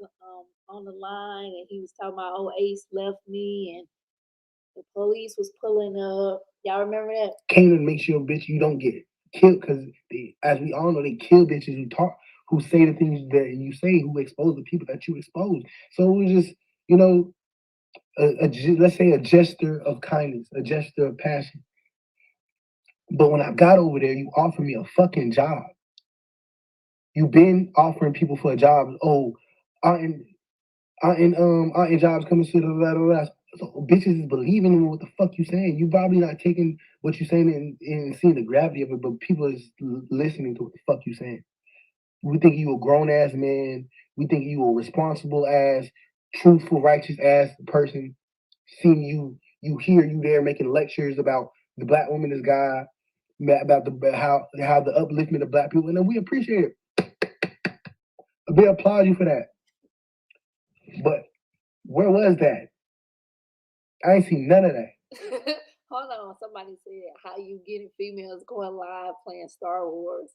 on the line and he was talking about, oh, Ace left me and the police was pulling up. Y'all remember that? Came to make sure, bitch, you don't get killed because as we all know, they kill bitches who say the things that you say, who expose the people that you expose. So it was just, let's say a gesture of kindness, a gesture of passion. But when I got over there, you offered me a fucking job. You've been offering people for a job. Oh, aren't jobs coming to the so bitches is believing in what the fuck you saying. You probably not taking what you saying and seeing the gravity of it, but people is listening to what the fuck you saying. We think you a grown ass man. We think you a responsible ass, truthful, righteous ass person. Seeing you hear you there making lectures about the black woman is God, about how the upliftment of black people, and then we appreciate it. We applaud you for that. But where was that? I ain't seen none of that. Hold on, somebody said how you getting females going live playing Star Wars.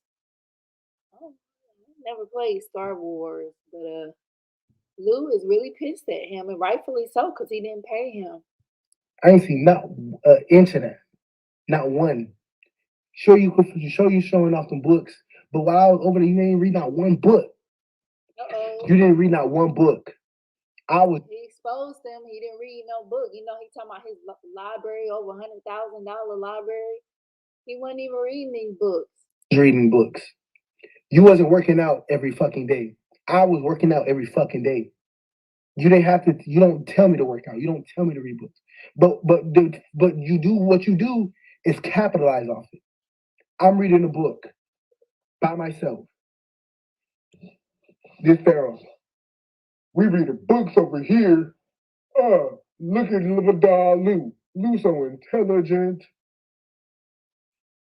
Oh, I never played Star Wars, but Lou is really pissed at him, and rightfully so, because he didn't pay him. I ain't seen not an inch of that, not one. Sure, you showing off them books, but while I was over there, you didn't read not one book. You didn't read not one book. He exposed them. He didn't read no book. He talking about his library, over $100,000 library. He wasn't even reading these books. Reading books. You wasn't working out every fucking day. I was working out every fucking day. You didn't have to. You don't tell me to work out. You don't tell me to read books. But you do what you do is capitalize off it. I'm reading a book by myself. This Pharaoh. We reading books over here. Look at little dog Lou. Lou so intelligent.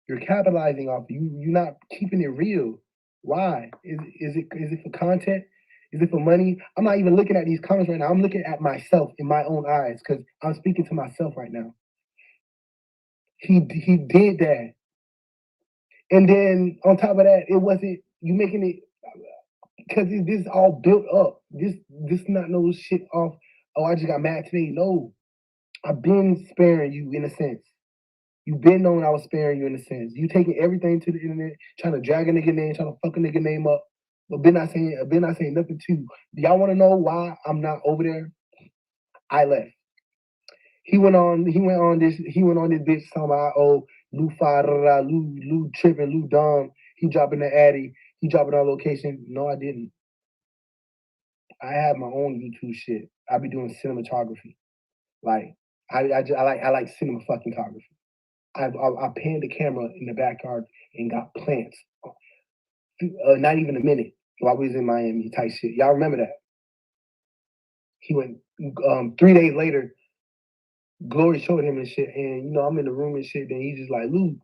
You're capitalizing off it. You're not keeping it real. Why? Is it for content? Is it for money? I'm not even looking at these comments right now. I'm looking at myself in my own eyes because I'm speaking to myself right now. He did that. And then on top of that, it wasn't you making it because this is all built up. This not no shit off. Oh, I just got mad today. No, I've been sparing you in a sense. You've been knowing I was sparing you in a sense. You taking everything to the internet, trying to drag a nigga name, trying to fuck a nigga name up, but been not saying nothing to you. Do y'all want to know why I'm not over there? I left. He went on this bitch talking about Lou Lou tripping, Lou dumb, he dropping the addy, he dropping our location. No, I didn't. I have my own YouTube shit. I be doing cinematography. Like I like cinema fucking photography. I panned the camera in the backyard and got plants. Not even a minute while we was in Miami type shit. Y'all remember that? He went 3 days later. Glory showed him and shit, and I'm in the room and shit. Then he just like, Lou,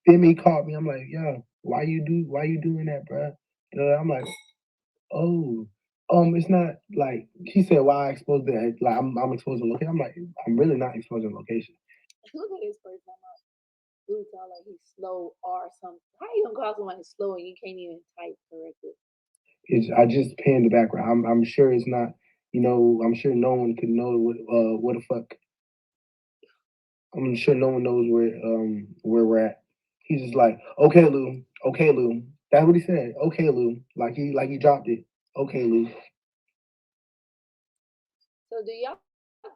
then he called me. I'm like, yo, why you doing that, bro? I'm like, oh, it's not like he said. Why I exposed that? Like I'm exposing location. I'm like, I'm really not exposing location. Look at this person. Lou sound like he's slow or something. How you gonna call somebody slow and you can't even type correctly? I just panned the background. I'm sure it's not. I'm sure no one could know what the fuck. I'm sure no one knows where we're at. He's just like, okay, Lou. That's what he said. Okay, Lou. Like he dropped it. Okay, Lou. So do y'all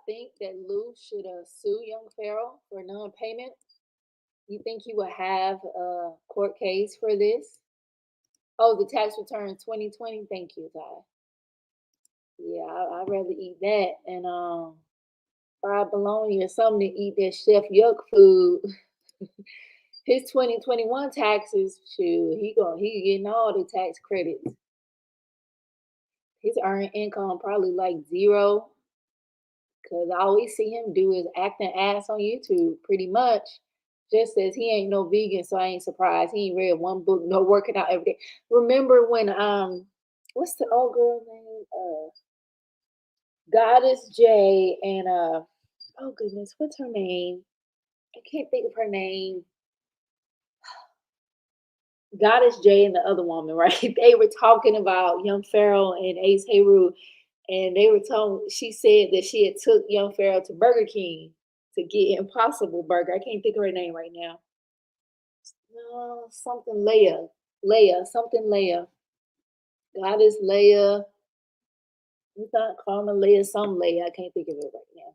think that Lou should sue young Pharaoh for non-payment? You think he would have a court case for this? Oh, the tax return 2020. Thank you, Ty. Yeah, I'd rather eat that and fried bologna or something to eat that Chef Yuck food. His 2021 taxes, shoot, he getting all the tax credits. His earned income probably like zero. Cause all we see him do is acting ass on YouTube, pretty much. Just says he ain't no vegan, so I ain't surprised. He ain't read one book, no working out every day. Remember when what's the old girl name? Goddess J and oh goodness, what's her name? I can't think of her name. Goddess J and the other woman, right? They were talking about Young Pharaoh and Ace Heru, and they were telling. She said that she had took Young Pharaoh to Burger King to get Impossible Burger. I can't think of her name right now. No, something Leia, something Leia. Goddess Leia. It's not Karma Leia, some Leia. I can't think of it right now.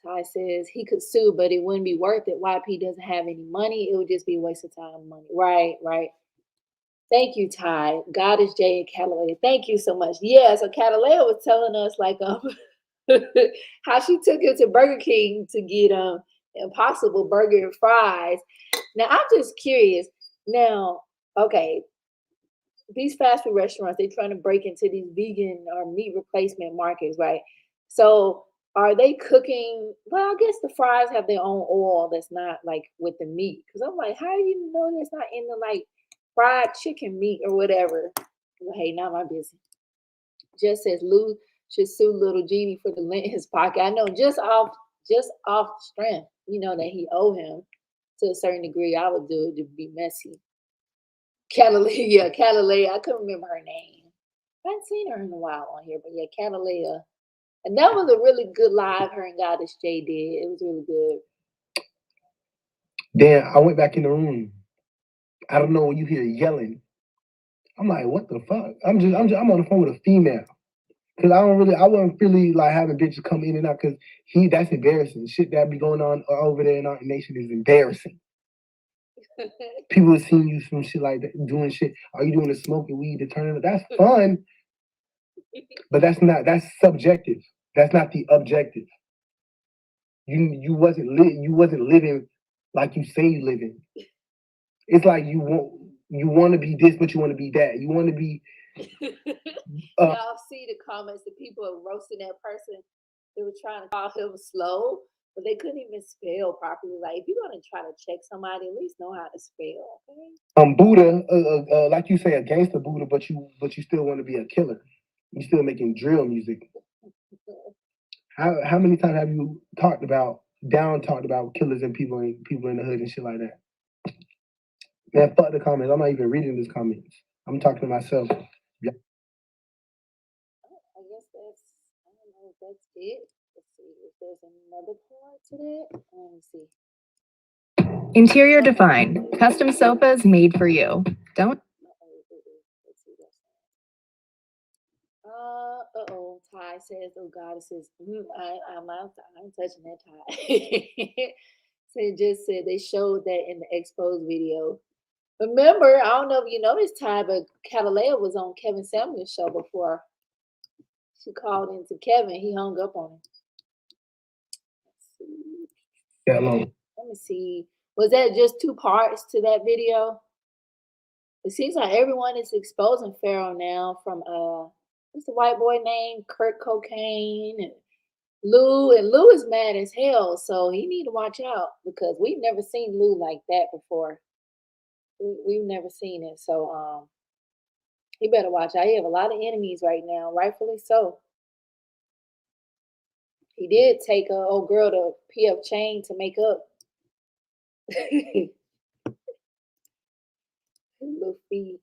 Ty says he could sue, but it wouldn't be worth it. YP doesn't have any money. It would just be a waste of time and money. Right, right. Thank you, Ty. Goddess J and Catalina. Thank you so much. Yeah, so Catalina was telling us like how she took him to Burger King to get Impossible Burger and fries. Now I'm just curious. Now, okay, these fast food restaurants, they're trying to break into these vegan or meat replacement markets, right? So are they cooking? Well, I guess the fries have their own oil that's not like with the meat. Because I'm like, how do you know that's not in the like fried chicken meat or whatever? Well, hey, not my business. Just says Lou should sue little Genie for the lint in his pocket. I know just off strength, you know, that he owe him to a certain degree. I would do it to be messy. Catalina, Catalina, I couldn't remember her name. I haven't seen her in a while on here, but yeah, Catalina. And that was a really good live her and Goddess J did. It was really good. Then I went back in the room. I don't know when you hear yelling. I'm like, what the fuck? I'm on the phone with a female. Cause I wasn't really like having bitches come in and out because that's embarrassing. Shit that be going on over there in our nation is embarrassing. People have seen you some shit like that, doing shit. Are you doing the smoking weed to turn it? That's fun. But that's subjective. That's not the objective. You wasn't living like you say you living. It's like you want to be this, but you want to be that. You want to be. Y'all see the comments that people are roasting that person. They were trying to call him slow, but they couldn't even spell properly. Like if you're gonna try to check somebody, at least know how to spell. Okay? Buddha, like you say, a gangster Buddha, but you still want to be a killer. You still making drill music. How many times have you talked about killers and people in the hood and shit like that? Man, fuck the comments. I'm not even reading these comments. I'm talking to myself. Yeah. I guess I don't know if that's it. Let's see if there's another part to that. Let me see. Interior defined. Custom sofas made for you. Don't. Let's see this. Ty says, oh goddesses. I'm touching that Ty. So it just said they showed that in the exposed video. Remember, I don't know if you noticed Ty, but Catalina was on Kevin Samuel's show before. She called into Kevin. He hung up on him. That long. Let me see. Was that just 2 parts to that video? It seems like everyone is exposing Pharaoh now from what's the white boy name? Kurt Cocaine and Lou. And Lou is mad as hell, so he need to watch out because we've never seen Lou like that before. We've never seen it. So he better watch out. He have a lot of enemies right now, rightfully so. He did take a old girl to PF Chang to make up.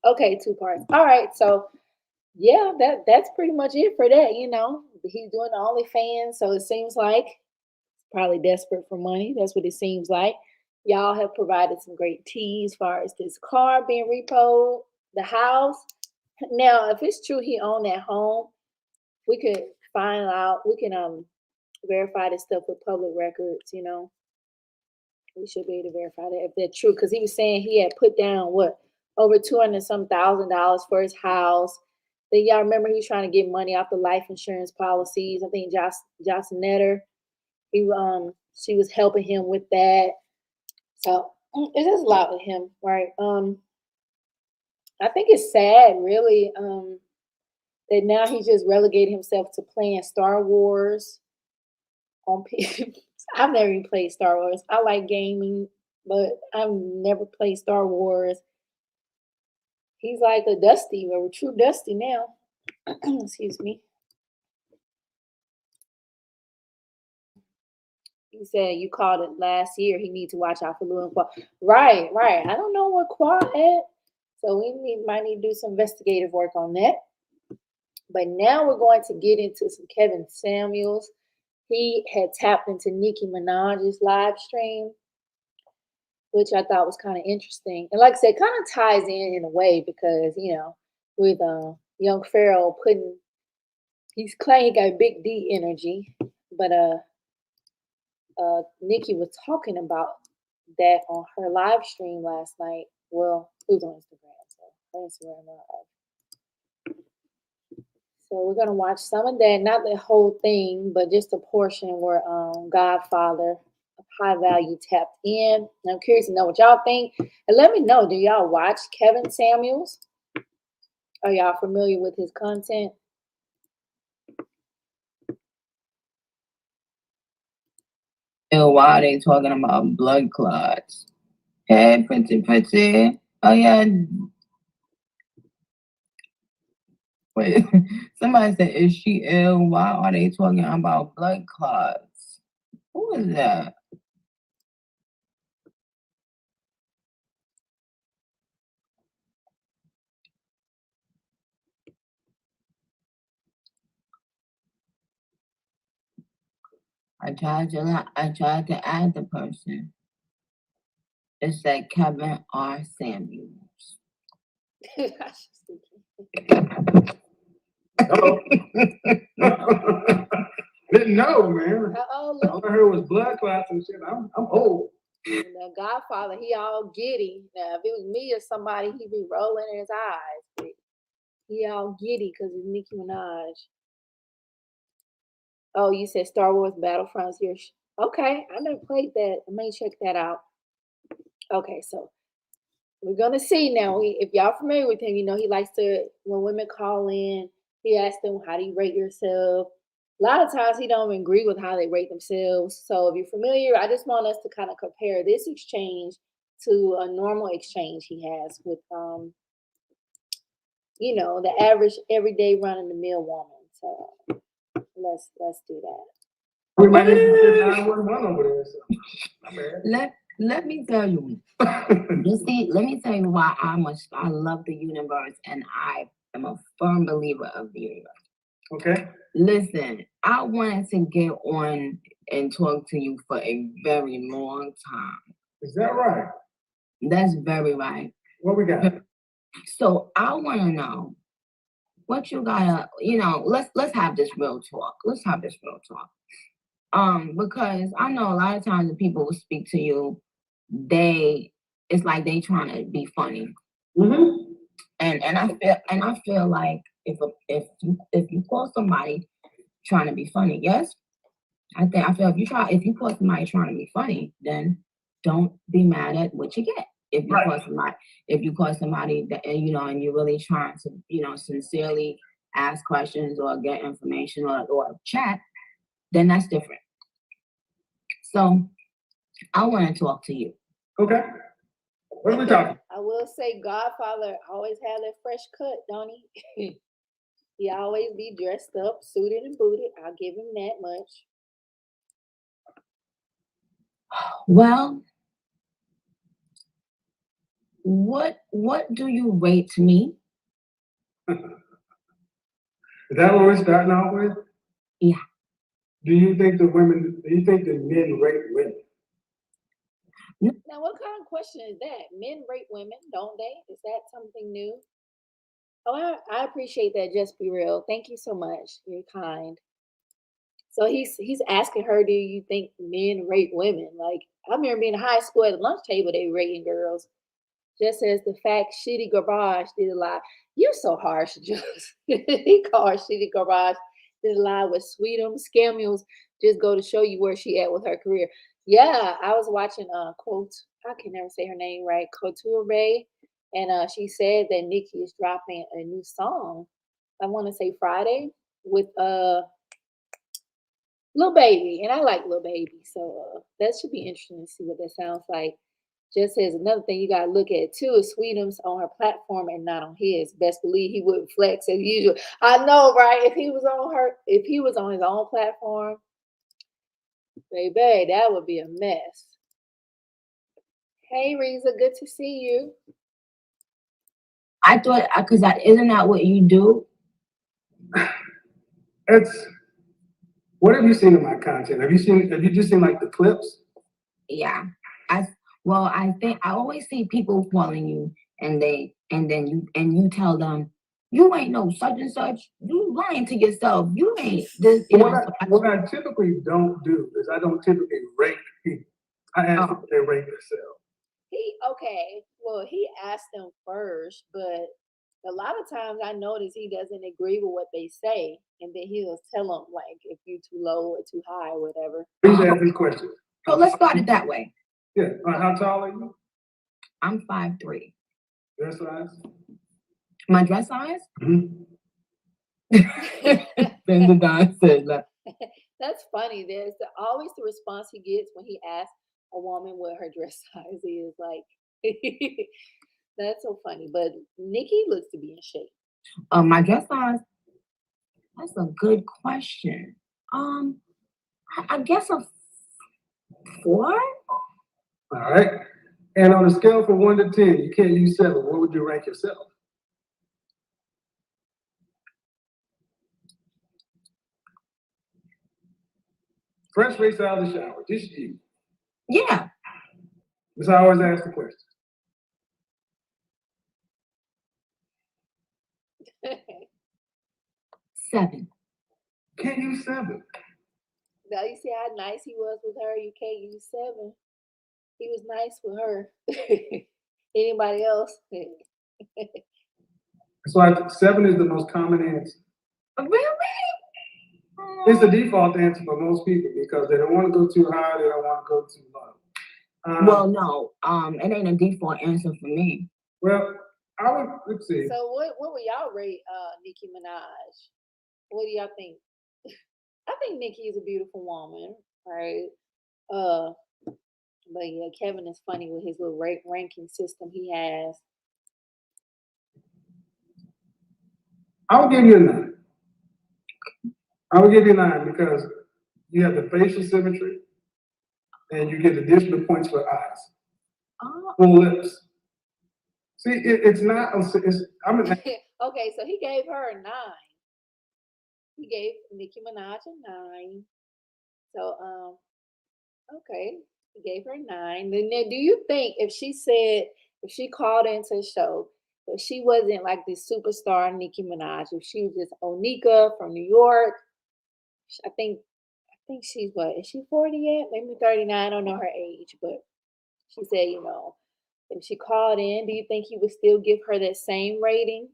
Okay, 2 parts. All right, so yeah, that's pretty much it for that. You know, he's doing the OnlyFans, so it seems like probably desperate for money. That's what it seems like. Y'all have provided some great tea as far as this car being repoed, the house. Now, if it's true he owned that home, we could find out. We can verify this stuff with public records. You know, we should be able to verify that if that's true. Because he was saying he had put down what over $200 some thousand for his house. Then y'all remember he was trying to get money off the life insurance policies. I think Josh Netter, she was helping him with that. So it's just a lot with him, right? I think it's sad, really, that now he's just relegated himself to playing Star Wars on P. I've never even played Star Wars. I like gaming, but I've never played Star Wars. He's like a Dusty, a true Dusty now. Excuse me. He said you called it last year. He needs to watch out for Lou and Quad. Right. I don't know what Quad at. So might need to do some investigative work on that. But now we're going to get into some Kevin Samuels. He had tapped into Nicki Minaj's live stream, which I thought was kind of interesting. And like I said, kind of ties in a way because, with young Pharaoh he's claiming he got big D energy, but Nicki was talking about that on her live stream last night. Well, it was on Instagram, so her Instagram live. So we're gonna watch some of that, not the whole thing, but just a portion where Godfather of High Value tapped in. And I'm curious to know what y'all think. And let me know, do y'all watch Kevin Samuels? Are y'all familiar with his content? Why are they talking about blood clots? Hey, pretty. Oh yeah. Wait, somebody said, is she ill? Why are they talking about blood clots? Who is that? I tried to add the person. It said Kevin R. Samuels. Didn't know, man. All I heard was blood clots and shit. I'm old. The Godfather, he all giddy. Now, if it was me or somebody, he'd be rolling in his eyes. But he all giddy because it's Nicki Minaj. Oh, you said Star Wars Battlefronts here. Okay, I never played that. I may check that out. Okay, so we're gonna see now. If y'all familiar with him, he likes to, when women call in, he asks them, how do you rate yourself? A lot of times he don't even agree with how they rate themselves. So if you're familiar, I just want us to kind of compare this exchange to a normal exchange he has with the average everyday run of the mill woman. So let's do that. We might need to sit 911 over there. So. Let me tell you. Let me tell you why I love the universe, and I am a firm believer of the universe. Okay. Listen, I wanted to get on and talk to you for a very long time. Is that right? That's very right. What we got? So I want to know what you gotta, let's have this real talk. Let's have this real talk. Because I know a lot of times when people will speak to you, it's like they trying to be funny. Mm-hmm. And I feel like if you call somebody trying to be funny, yes, I feel if you call somebody trying to be funny, then don't be mad at what you get. If you call somebody that and you're really trying to sincerely ask questions or get information or chat, then that's different. So I want to talk to you. Okay. What are we talking? I will say Godfather always had a fresh cut, don't he? He always be dressed up, suited and booted. I'll give him that much. Well, what do you rate me? Is that what we're starting off with? Yeah. Do you think the men rate women? Now, what kind of question is that? Men rate women, don't they? Is that something new? Oh, I appreciate that. Just be real. Thank you so much. You're kind. So he's asking her, do you think men rate women? Like, I remember being in high school at the lunch table, they rating girls. Just as the fact Shitty Garage did a lie. You're so harsh, just he called Shitty Garage did a lie with Sweetums, Scamules. Just go to show you where she at with her career. Yeah, I was watching quote. I can never say her name right. Couture Bay, and she said that Nicki is dropping a new song. I want to say Friday with Lil Baby, and I like Lil Baby, so that should be interesting to see what that sounds like. Just as another thing you gotta look at too is Sweetums on her platform and not on his. Best believe he wouldn't flex as usual. I know, right? If he was on his own platform, baby, that would be a mess. Hey, Reza, good to see you. I thought, because isn't that what you do? What have you seen in my content? Have you just seen like the clips? Yeah. I think I always see people calling you and you tell them you ain't no such and such. You lying to yourself. You ain't this. What I typically don't do is I don't typically rate people. I ask them if they rate themselves. He asked them first, but a lot of times I notice he doesn't agree with what they say, and then he'll tell them like if you're too low or too high or whatever. Please ask these questions. So let's start it that way. Yeah. How tall are you? I'm 5'3". Dress size? My dress size? Mm-hmm. Then the Don said that. That's funny. There's always the response he gets when he asks a woman what her dress size is. Like, that's so funny. But Nicki looks to be in shape. My dress size? That's a good question. I guess a 4. All right. And on a scale from 1 to 10, you can't use 7. What would you rank yourself? Fresh face out of the shower, just you. Yeah. That's how I always ask the question. 7. Can't use 7. Now you see how nice he was with her. You can't use 7. He was nice with her. Anybody else? So 7 is the most common answer. Really? It's the default answer for most people because they don't want to go too high, they don't want to go too low. Well, no, it ain't a default answer for me. Well, let's see. So what would y'all rate Nicki Minaj? What do y'all think? I think Nicki is a beautiful woman, right? But yeah, Kevin is funny with his little ranking system he has. I'll give you a 9. I will give you a 9 because you have the facial symmetry and you get additional points for eyes, for lips. See, it's not. Okay, so he gave her a 9. He gave Nicki Minaj a 9. So okay, he gave her a 9. Then do you think if she called into the show, if she wasn't like this superstar Nicki Minaj, if she was just Onika from New York, I think she's what, is she 40 yet? Maybe 39. I don't know her age, but she said, if she called in, do you think he would still give her that same rating?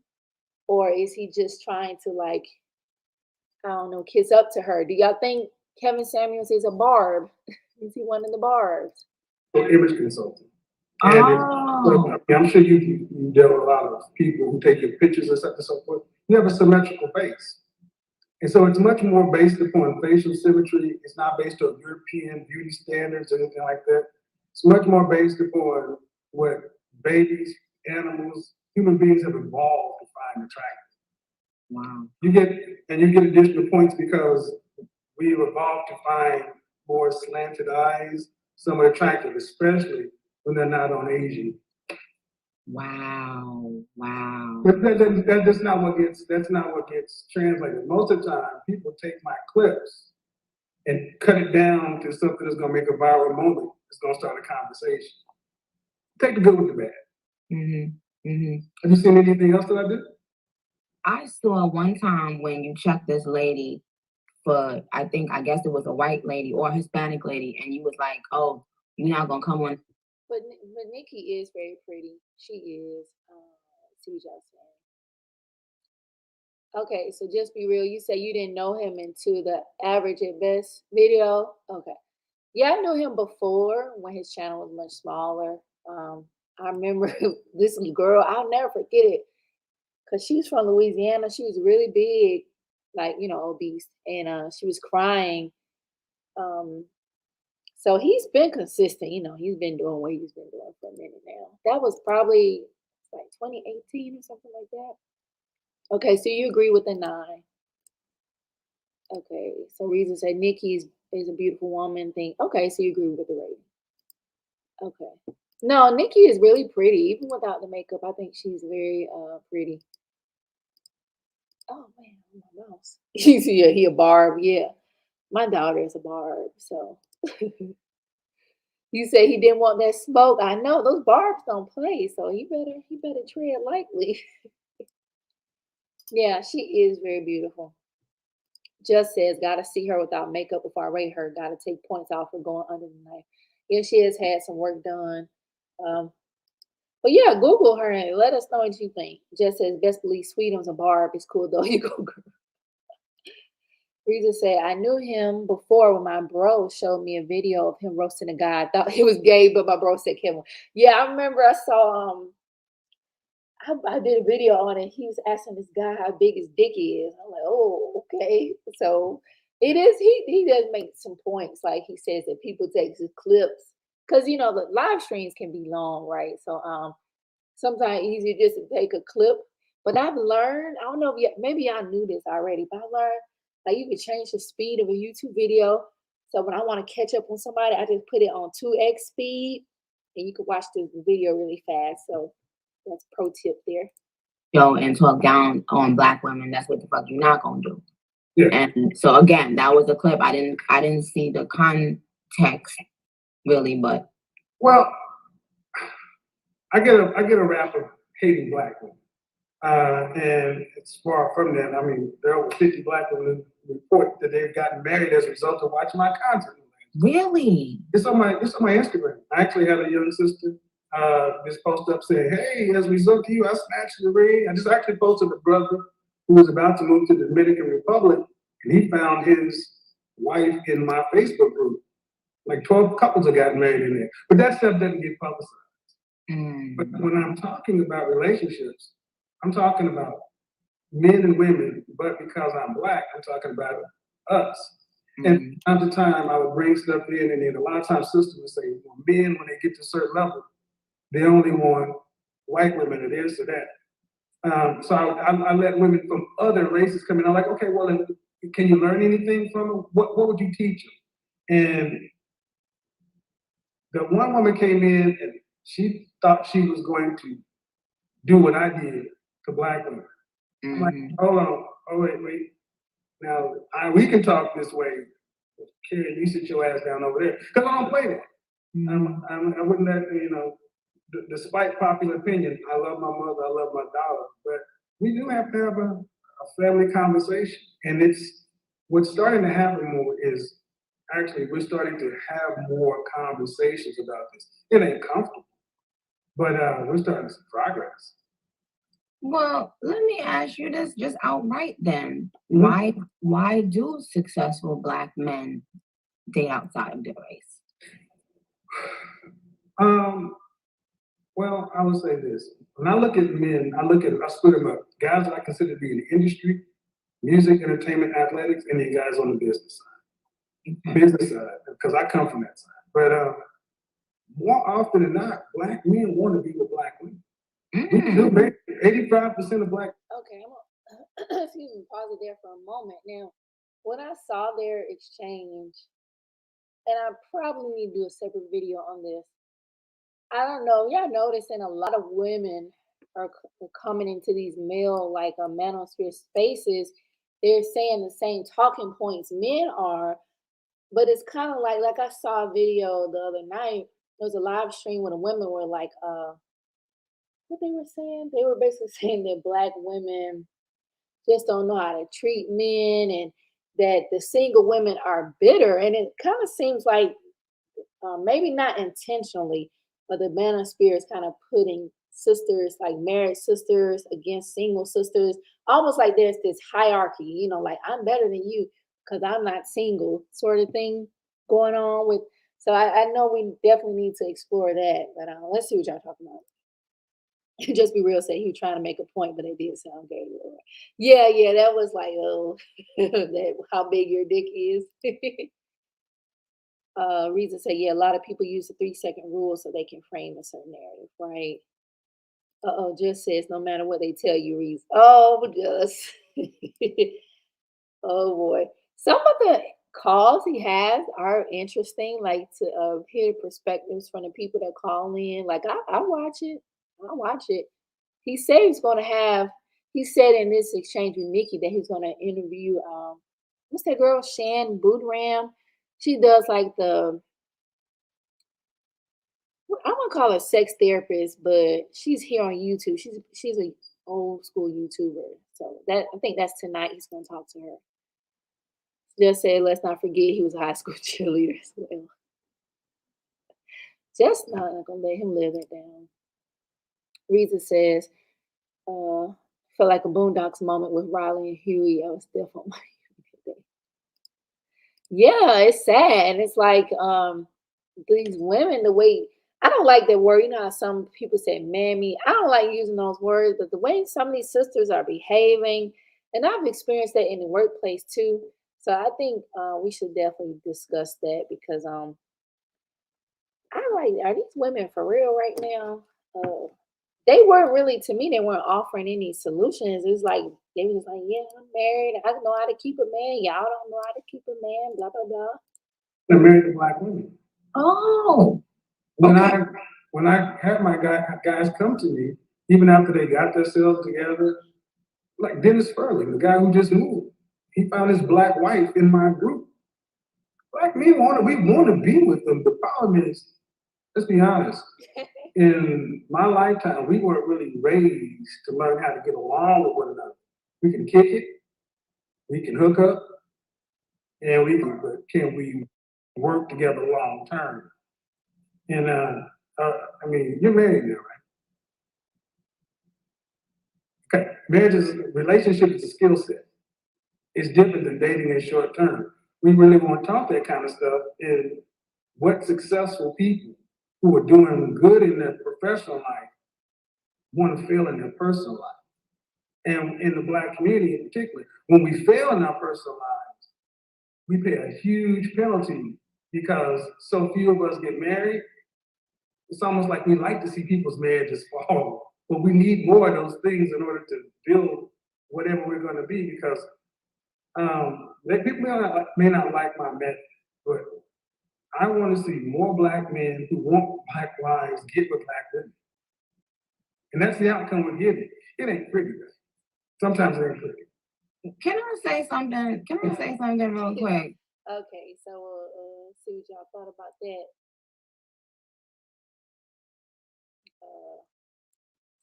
Or is he just trying to like, I don't know, kiss up to her? Do y'all think Kevin Samuels is a barb? Is he one of the barbs? Image consultant. I'm sure you deal with a lot of people who take your pictures and stuff and so forth. You have a symmetrical face. And so it's much more based upon facial symmetry. It's not based on European beauty standards or anything like that. It's much more based upon what babies, animals, human beings have evolved to find attractive. Wow. You get additional points because we've evolved to find more slanted eyes, somewhat attractive, especially when they're not on Asian. Wow. But that's not what gets translated. Most of the time, people take my clips and cut it down to something that's gonna make a viral moment. It's gonna start a conversation. Take the good with the bad. Have you seen anything else that I did? I saw one time when you checked this lady for, I guess it was a white lady or a Hispanic lady, and you was like, oh, you're not gonna come on But Nikki is very pretty. She is. Let's see what y'all saying. Okay, so just be real. You say you didn't know him into the average at best video. Okay. Yeah, I knew him before when his channel was much smaller. I remember this girl, I'll never forget it, because she's from Louisiana. She was really big, like, obese, and she was crying. Um, so he's been consistent, he's been doing what he's been doing for a minute now. That was probably like 2018 or something like that. Okay, so you agree with the 9. Okay, so Reason said Nikki is a beautiful woman thing. Okay, so you agree with the rating. Okay. No, Nikki is really pretty, even without the makeup. I think she's very pretty. Oh man, my mouse. You see, he a Barb. Yeah, my daughter is a Barb. So you say he didn't want that smoke. I know those Barbs don't play, so he better tread lightly. Yeah, she is very beautiful. Just says, gotta see her without makeup before I rate her. Gotta take points off for going under the knife. Yeah, she has had some work done. But yeah, Google her and let us know what you think. Just says, best believe Sweetum's a Barb. It's cool though. You go, girl. Reza said, I knew him before when my bro showed me a video of him roasting a guy. I thought he was gay, but my bro said Kevin. Yeah, I remember I saw I did a video on it. He was asking this guy how big his dick is. I'm like, oh, okay. So it is, he does make some points. Like he says that people take his clips. Because the live streams can be long, right? So sometimes easier just to take a clip. But I've learned, I don't know if maybe y'all knew this already, but I learned like you can change the speed of a YouTube video. So when I want to catch up on somebody, I just put it on 2x speed and you can watch the video really fast. So that's pro tip there. Yo, and talk down on Black women. That's what the fuck you're not gonna do. Yeah. And so again, that was a clip. I didn't see the context really, but Well, I get a rap of hating Black women. And it's far from that. I mean, there are over 50 Black women who report that they've gotten married as a result of watching my content. really, It's on my Instagram. I actually had a young sister just post up saying, hey, as a result of you, I snatched the ring. I just actually posted a brother who was about to move to the Dominican Republic, and he found his wife in my Facebook group. Like 12 couples have gotten married in there. But that stuff doesn't get publicized. But when I'm talking about relationships, I'm talking about men and women, but because I'm Black, I'm talking about us. And from time to time, I would bring stuff in, and then a lot of times sisters would say, well, men, when they get to a certain level, they only want white women, or this or that. So I let women from other races come in. I'm like, okay, well, can you learn anything from them? What would you teach them? And the one woman came in, and she thought she was going to do what I did to Black women. I'm like, hold on, wait. Now, we can talk this way. Karen, you sit your ass down over there. Because I don't play that. I wouldn't let, despite popular opinion, I love my mother, I love my daughter, but we do have to have a family conversation. And what's starting to happen more is, actually, we're starting to have more conversations about this. It ain't comfortable, but we're starting to see progress. Well, let me ask you this just outright then. Why do successful Black men date outside of their race? Well, I would say this. When I look at men, I split them up. Guys that I consider to be in the industry, music, entertainment, athletics, and then guys on the business side. Business side, because I come from that side. But more often than not, Black men want to be with Black women. 85% of Black. Okay, I'm gonna excuse me, pause it there for a moment. Now, when I saw their exchange, and I probably need to do a separate video on this. I don't know. Y'all noticing a lot of women are coming into these male, like a manosphere spaces. They're saying the same talking points men are, but it's kind of like I saw a video the other night. There was a live stream where the women were like, what they were saying? They were basically saying that Black women just don't know how to treat men, and that the single women are bitter. And it kind of seems like maybe not intentionally, but the manosphere is kind of putting sisters, like married sisters, against single sisters, almost like there's this hierarchy, like I'm better than you because I'm not single, sort of thing going on with. So I know we definitely need to explore that, but let's see what y'all talking about. Just be real, say he was trying to make a point, but it did sound gay. Yeah, that was like, oh, how big your dick is. Reason say, yeah, a lot of people use the 3-second rule so they can frame a certain narrative, right? Just says no matter what they tell you, Reese. Oh, just oh boy. Some of the calls he has are interesting, like to hear perspectives from the people that call in. Like I watch it. I watch it. He said he's gonna have. He said in this exchange with Nicki that he's gonna interview. What's that girl? Shan Boodram. She does like the. I won't call her sex therapist, but she's here on YouTube. She's a old school YouTuber. So that I think that's tonight. He's gonna talk to her. Just said, let's not forget he was a high school cheerleader as well. Just not gonna let him live that down. Reason says, felt like a Boondocks moment with Riley and Huey. I was definitely on my yeah, it's sad. And it's like these women, the way I don't like that word. You know how some people say mammy. I don't like using those words, but the way some of these sisters are behaving, and I've experienced that in the workplace too. So I think we should definitely discuss that because I like, are these women for real right now? They weren't really, to me, they weren't offering any solutions. It's like they was like, yeah, I'm married. I know how to keep a man. Y'all don't know how to keep a man. Blah blah blah. They're married to black women. Oh, When okay. when I had my guys come to me, even after they got themselves together, like Dennis Furley, the guy who just moved, he found his black wife in my group. Black men we want to be with them. The problem is, let's be honest. In my lifetime, we weren't really raised to learn how to get along with one another. We can kick it, we can hook up, and but can we work together long term? And I mean, you're married now, right? Okay, relationship is a skill set. It's different than dating in short term. We really want to talk that kind of stuff. And what successful people who are doing good in their professional life want to fail in their personal life. And in the black community in particular, when we fail in our personal lives, we pay a huge penalty because so few of us get married. It's almost like we like to see people's marriages fall, but we need more of those things in order to build whatever we're going to be. Because people may not like my method, but I want to see more black men who want black wives get with black women, and that's the outcome we're getting. It ain't pretty, though. Sometimes it ain't pretty. Can I say something? Can I say something real quick? Okay, so see what y'all thought about that.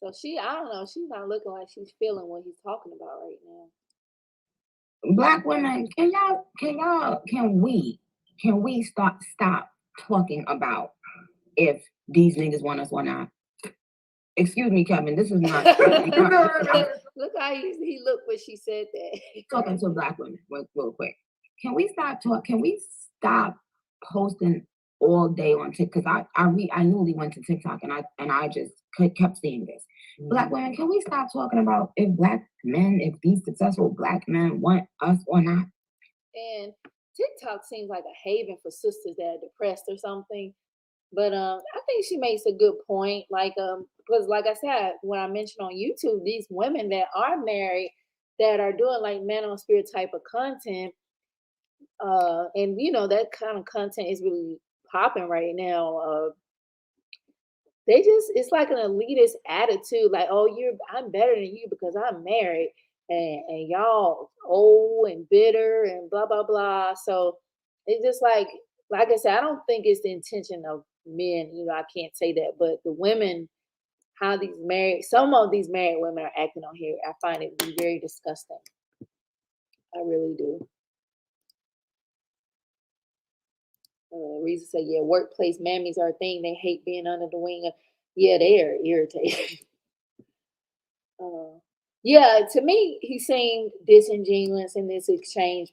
So I don't know, she's not looking like she's feeling what he's talking about right now. Black women, can we stop talking about if these niggas want us or not? Excuse me, Kevin. This is not. Look how he looked when she said that. Talking to black women real quick. Can we stop posting all day on TikTok? Because I newly went to TikTok and I just kept seeing this. Black women, can we stop talking about if these successful black men want us or not? And TikTok seems like a haven for sisters that are depressed or something. But I think she makes a good point. Like, because like I said, when I mentioned on YouTube, these women that are married that are doing like man on spirit type of content, and that kind of content is really popping right now. It's like an elitist attitude, like, oh, I'm better than you because I'm married, and y'all old and bitter and blah blah blah. So it's just like I said, I don't think it's the intention of men. I can't say that, but the women, how some of these married women are acting on here, I find it very disgusting. I really do. Reason say, yeah, workplace mammies are a thing. They hate being under the wing. Yeah, they are irritated. Yeah, to me, he seemed disingenuous in this exchange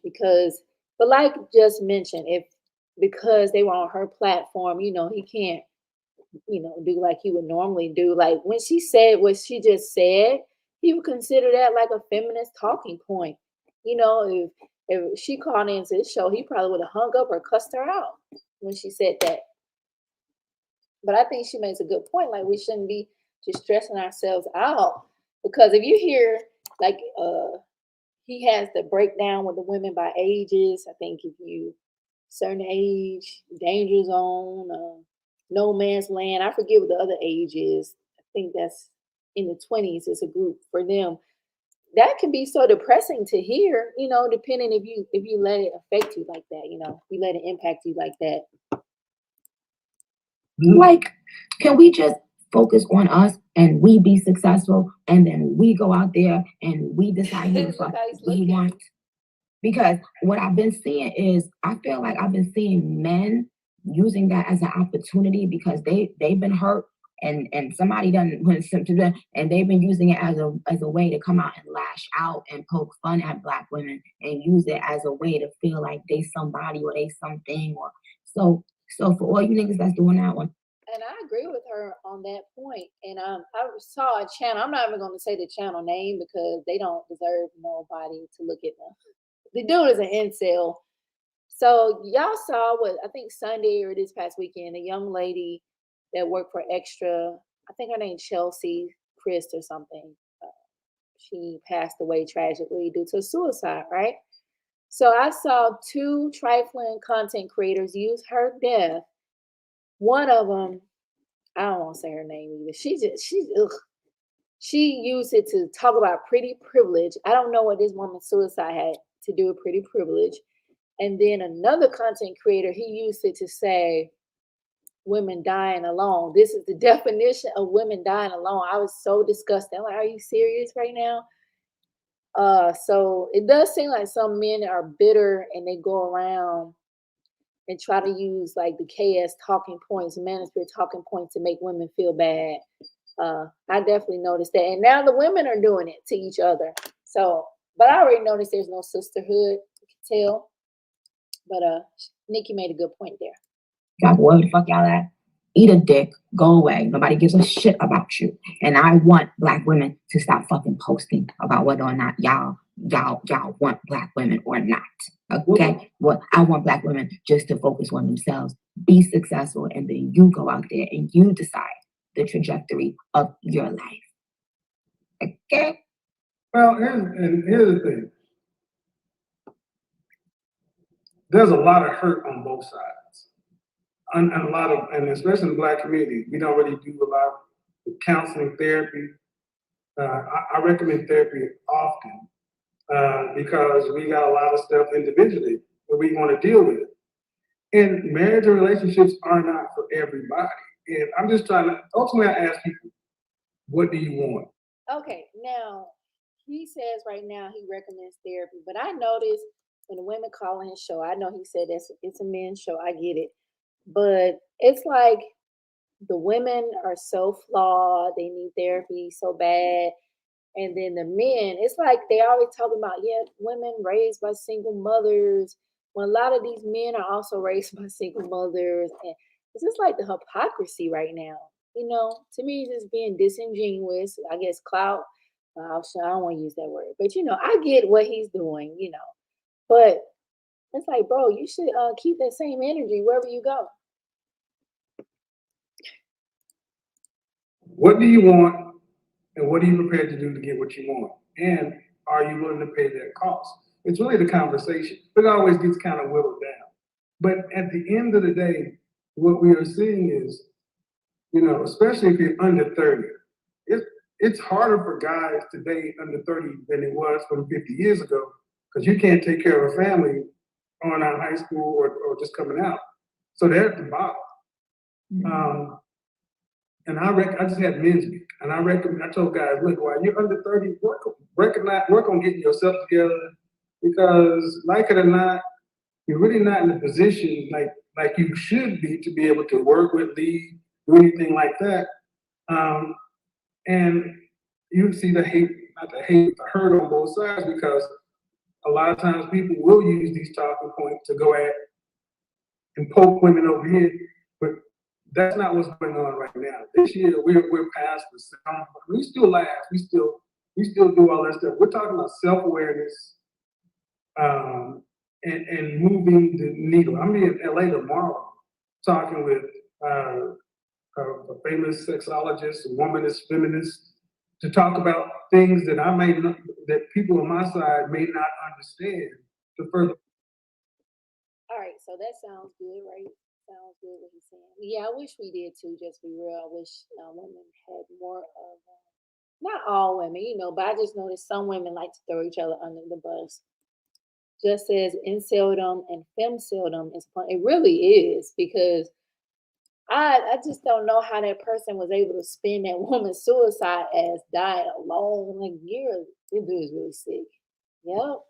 but like just mentioned, because they were on her platform, he can't, do like he would normally do. Like when she said what she just said, he would consider that like a feminist talking point. If she called into his show, he probably would have hung up or cussed her out when she said that. But I think she makes a good point. Like we shouldn't be just stressing ourselves out, because if you hear like he has the breakdown with the women by ages. I think if you certain age, danger zone, no man's land. I forget what the other age is. I think that's in the 20s is a group for them. That can be so depressing to hear, depending if you let it affect you like that, you let it impact you like that. Like, can we just focus on us and we be successful, and then we go out there and we decide who the fuck we want? Because what I've been seeing is, I feel like I've been seeing men using that as an opportunity because they've been hurt and somebody done went to them, and they've been using it as a way to come out and lash out and poke fun at Black women and use it as a way to feel like they somebody or they something. Or so for all you niggas that's doing that one. And I agree with her on that point. And I saw a channel. I'm not even going to say the channel name because they don't deserve nobody to look at them. The dude is an incel. So y'all saw what I think Sunday or this past weekend, a young lady that worked for Extra. I think her name's Chelsea Christ or something. She passed away tragically due to suicide, right? So I saw two trifling content creators use her death. One of them, I don't want to say her name either. She used it to talk about pretty privilege. I don't know what this woman's suicide had to do with pretty privilege. And then another content creator, he used it to say women dying alone. This is the definition of women dying alone. I was so disgusted. I'm like, are you serious right now? So it does seem like some men are bitter and they go around and try to use like the KS talking points, manosphere talking points to make women feel bad. I definitely noticed that. And now the women are doing it to each other. So, but I already noticed there's no sisterhood, you can tell. But Nicki made a good point there. God, where the fuck y'all at? Eat a dick, go away. Nobody gives a shit about you. And I want Black women to stop fucking posting about whether or not y'all want Black women or not. Okay? Well, I want Black women just to focus on themselves, be successful, and then you go out there and you decide the trajectory of your life. Okay? Well, here's the thing. There's a lot of hurt on both sides. And especially in the Black community, we don't really do a lot of counseling, therapy. I recommend therapy often because we got a lot of stuff individually that we want to deal with. And marriage and relationships are not for everybody. And I'm just trying to, ultimately I ask people, what do you want? Okay, now he says right now he recommends therapy, but I noticed when the women call on his show, I know he said it's a men's show, I get it. But it's like the women are so flawed, they need therapy so bad. And then the men, it's like they always talking about, yeah, women raised by single mothers, when a lot of these men are also raised by single mothers. And it's just like the hypocrisy right now. To me, it's just being disingenuous. I guess clout. I don't want to use that word, but I get what he's doing. But it's like, bro, you should keep that same energy wherever you go. What do you want, and what are you prepared to do to get what you want? And are you willing to pay that cost? It's really the conversation. It always gets kind of whittled down. But at the end of the day, what we are seeing is, especially if you're under 30, it's harder for guys today under 30 than it was from 50 years ago, because you can't take care of a family on out of high school or just coming out. So they're at the bottom. And I just had men's week, and I told guys, look, while you're under 30, work on getting yourself together, because like it or not, you're really not in a position, like like you should be to be able to work with, lead, do anything like that. And you see the hate, not the hate, the hurt on both sides, because a lot of times people will use these talking points to go at and poke women over here, but that's not what's going on right now. This year we're past the sound. We still laugh, we still do all that stuff. We're talking about self-awareness and moving the needle. I'm in LA tomorrow talking with a famous sexologist, a womanist, feminist, to talk about things that I may not, that people on my side may not understand. To further. All right, so that sounds good, right? Sounds good what he's saying. Yeah, I wish we did too. Just be real. I wish women had more of. Not all women, but I just noticed some women like to throw each other under the bus. Just as inceldom and femceldom is fun. It really is, because I just don't know how that person was able to spin that woman's suicide as dying alone. Like, this dude is really sick. Yep.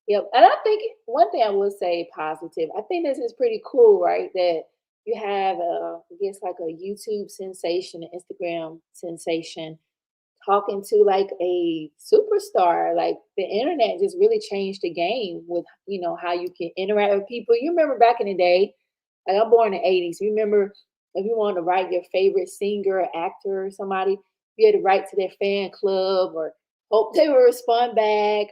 Yep. And I think one thing I will say positive, I think this is pretty cool, right? That you have I guess like a YouTube sensation, an Instagram sensation, talking to like a superstar. Like the internet just really changed the game with, how you can interact with people. You remember back in the day, like I'm born in the 80s. You remember if you wanted to write your favorite singer or actor or somebody, you had to write to their fan club or hope they would respond back,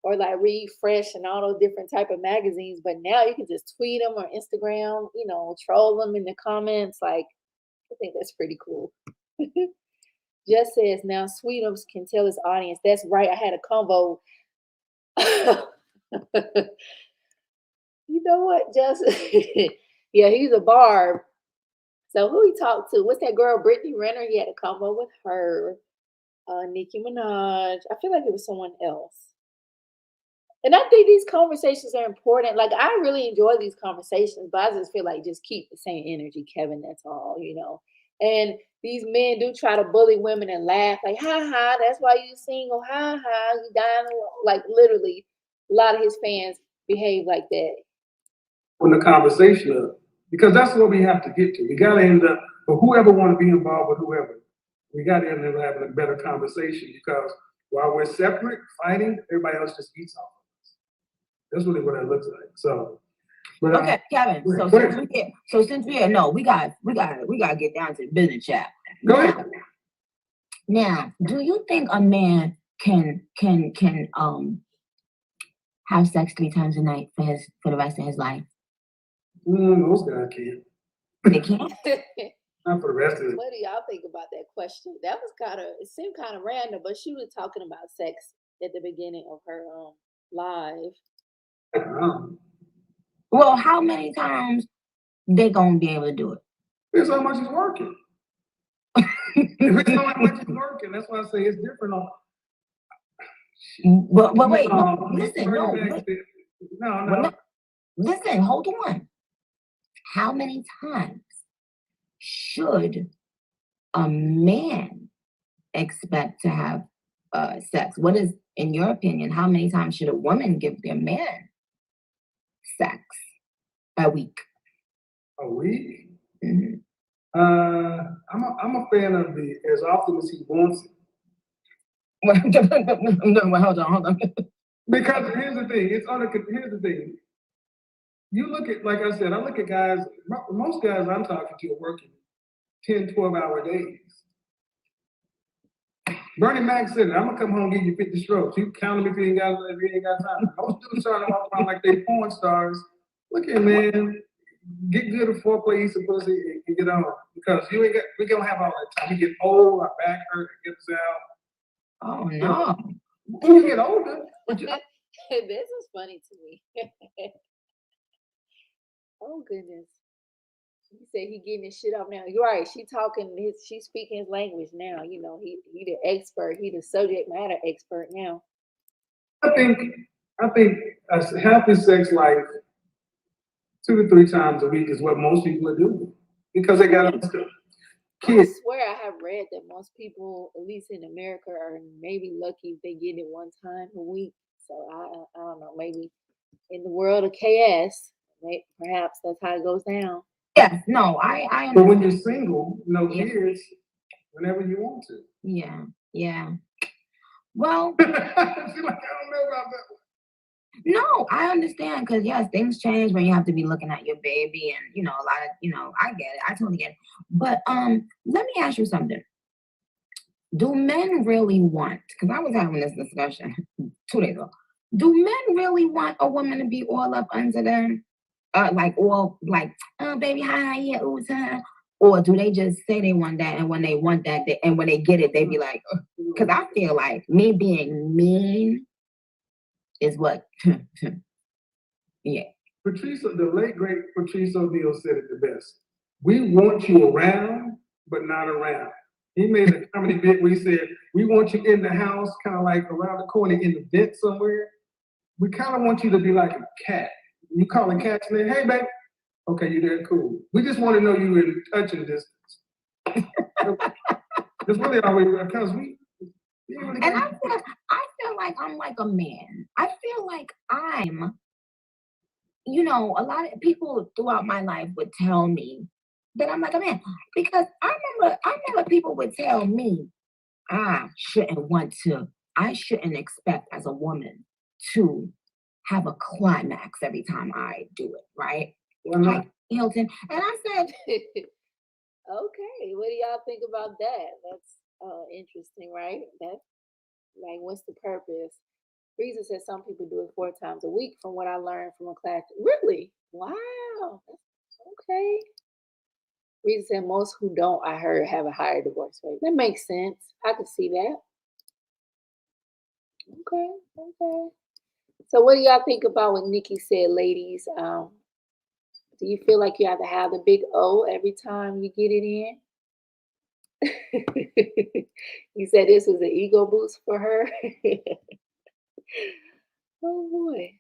or like refresh and all those different type of magazines. But now you can just tweet them or Instagram, troll them in the comments. Like, I think that's pretty cool. Just says now Sweetums can tell his audience. That's right. I had a convo. You know what, Just yeah, he's a barb. So who he talked to? What's that girl, Brittany Renner? He had a convo with her. Nicki Minaj. I feel like it was someone else. And I think these conversations are important. Like, I really enjoy these conversations, but I just feel like just keep the same energy, Kevin. That's all. And these men do try to bully women and laugh, like, ha ha, that's why you single, ha ha, you dying alone. Like, literally, a lot of his fans behave like that. When the conversation up, because that's what we have to get to. We got to end up, for whoever want to be involved with whoever, we got to end up having a better conversation, because while we're separate, fighting, everybody else just eats off. That's really what it looks like. So, but, okay, Kevin. Since we gotta get down to the business chat. Go ahead. Now, do you think a man can have sex 3 times a night for the rest of his life? Those guys can't. They can't. Not for the rest of it. What do y'all think about that question? That was it seemed kind of random, but she was talking about sex at the beginning of her live. Well, how many times they gonna be able to do it? It's how much he's working. If it's how much he's working, that's why I say it's different on. But wait, listen, hold on. How many times should a man expect to have sex? What is, in your opinion, how many times should a woman give their man sex a week? A week? Mm-hmm. I'm a fan of the as often as he wants it. Hold on. Because here's the thing. Here's the thing. You look at, like I said, I look at guys. Most guys I'm talking to are working 10, 12-hour days. Bernie Mac said, "I'm gonna come home and give you 50 strokes. You count them if you ain't got time." Most dudes starting to walk around like they porn stars. Look at, man. Get good at foreplay, eat some pussy, and get on. Because we don't have all that time. We get old, our back hurt, it gets out. Oh no. When you get older, this is funny to me. Oh goodness. He said he getting his shit off now. You're right. She's speaking his language now. He the expert. He the subject matter expert now. I think a healthy sex life 2 to 3 times a week is what most people are doing, because they got kids. I swear I have read that most people, at least in America, are maybe lucky if they get it one time a week. So I don't know, maybe in the world of chaos, Perhaps that's how it goes down. Yes, no, I But when understand. you're single, no Yeah. kids, whenever you want to. Yeah, yeah. Well, See, like, I don't know about that one. no, I understand because yes, things change when you have to be looking at your baby and a lot of I get it. I totally get it. But let me ask you something. Do men really want, because I was having this discussion 2 days ago, do men really want a woman to be all up under them? Like all like, oh baby, hi, yeah, ooh, or do they just say they want that, and when they want that, and when they get it, they be like, because I feel like me being mean is what, yeah. Patrice, the late great Patrice O'Neal said it the best. We want you around, but not around. He made a comedy bit where he said, we want you in the house, kind of like around the corner in the vent somewhere. We kind of want you to be like a cat. You call a cat's name, hey, babe. Okay, you're there, cool. We just want to know you in touching distance. That's really all we, because we really And I feel like I'm like a man. I feel like I'm, a lot of people throughout my life would tell me that I'm like a man. Because I remember people would tell me I shouldn't expect as a woman to have a climax every time I do it, right? Like Hilton. And I said, Okay, what do y'all think about that? That's interesting, right? That like, what's the purpose? Reason said some people do it 4 times a week, from what I learned from a class. Really? Wow. Okay. Reason said most who don't, I heard, have a higher divorce rate. That makes sense. I could see that. Okay. Okay. So, what do y'all think about what Nikki said, ladies? Do you feel like you have to have the big O every time you get it in? You said this was an ego boost for her. Oh boy.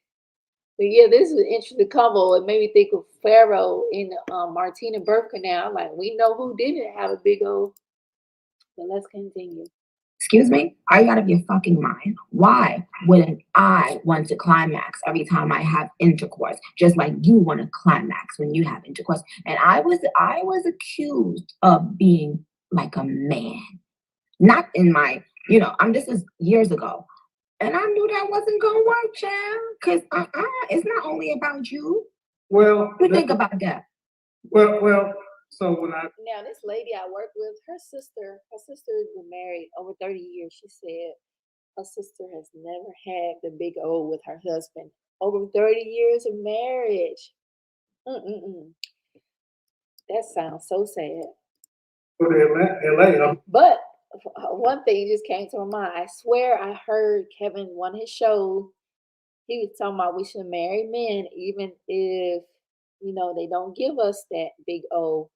But yeah, this is an interesting combo. It made me think of Pharaoh in Martina birth canal. Like, we know who didn't have a big old. But let's continue. excuse me, are you out of your fucking mind? Why wouldn't I want to climax every time I have intercourse? Just like you want to climax when you have intercourse. And I was accused of being like a man. Not in my, this is years ago. And I knew that wasn't gonna work, child. Because it's not only about you. Well, You think about that. Well, so when Now this lady I work with, her sister has been married over 30 years. She said her sister has never had the big O with her husband. Over 30 years of marriage. Mm-mm-mm. That sounds so sad. for LA, But one thing just came to my mind. I swear I heard Kevin, one of his shows, he was talking about we should marry men even if, they don't give us that big O.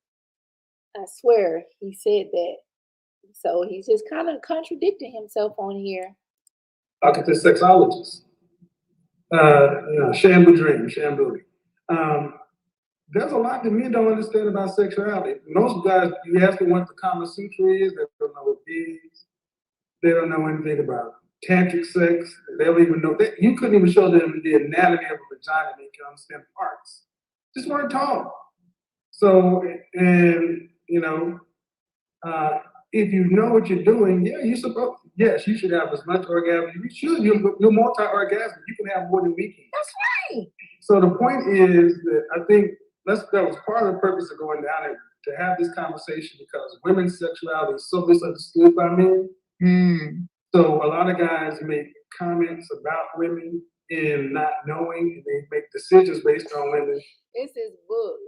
I swear he said that. So he's just kind of contradicting himself on here. talking to sexologists. Shampoo dream, shampoo. There's a lot that men don't understand about sexuality. Most guys, you ask them what the Kama Sutra is, they don't know what it is. They don't know anything about tantric sex. They don't even know that. You couldn't even show them the anatomy of a vagina. They can understand parts. Just weren't taught. So, and if you know what you're doing, yes, you should have as much orgasm. You should. You're multi-orgasmic. You can have more than we can. That's right. So the point is that I think that was part of the purpose of going down there, to have this conversation, because women's sexuality is so misunderstood by men. So a lot of guys make comments about women and not knowing, and they make decisions based on women. It's this book,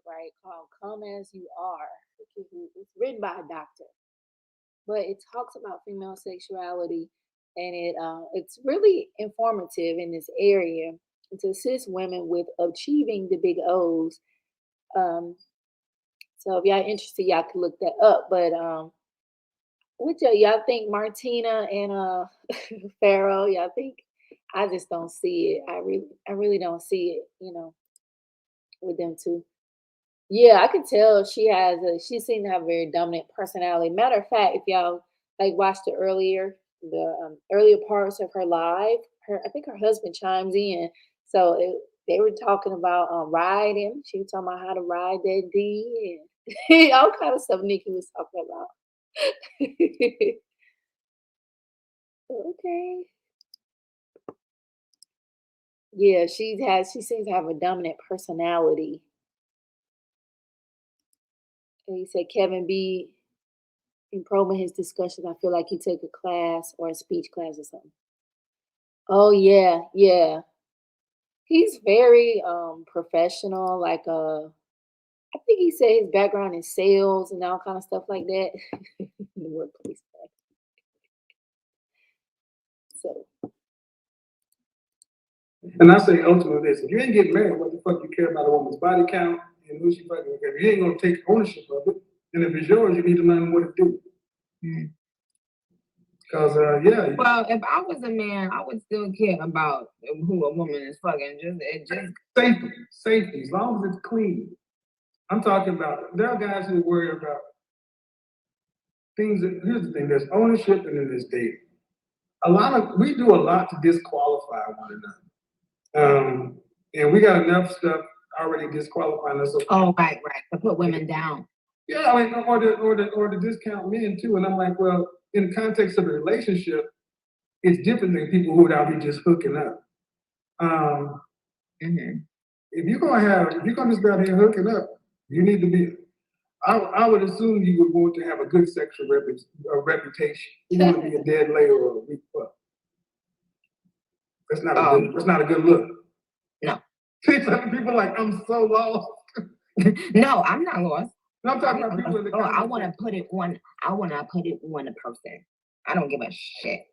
right, called Come As You Are. It's written by a doctor. But it talks about female sexuality, and it's really informative in this area to assist women with achieving the big O's. So if y'all interested, y'all can look that up. But what y'all think, Martina and Pharaoh? Y'all think? I just don't see it. I really don't see it. With them two. Yeah, I can tell she seems to have a very dominant personality. Matter of fact, if y'all like watched the earlier parts of her live, I think her husband chimes in. So they were talking about riding. She was talking about how to ride that D and all kind of stuff Nicki was talking about. Okay. Yeah, she seems to have a dominant personality. And he said Kevin B improving his discussions. I feel like he took a class or a speech class or something. Oh yeah, yeah. He's very professional, like I think he said his background in sales and all kind of stuff like that. The workplace. So And I say ultimately this: if you ain't getting married, what the fuck you care about a woman's body count and who she fucking with? If you ain't gonna take ownership of it, and if it's yours, you need to learn what to do. Because yeah. Well, if I was a man, I would still care about who a woman is fucking. Just Safety. As long as it's clean. I'm talking about. There are guys who worry about things. Here's the thing: there's ownership, and then there's dating. We do a lot to disqualify one another. And we got enough stuff already disqualifying us. Oh, right, to put women down. Yeah, I mean, or to discount men too. And I'm like, well, in the context of a relationship, it's different than people who would out here just hooking up. If you're gonna just go out here hooking up, you need to be. I would assume you would want to have a good sexual reputation. You want to be a dead layer or a weak fuck. That's not a good look. No. People like, I'm so lost. No, I'm not lost. No, I'm talking about people in the I want to put it on a person. I don't give a shit.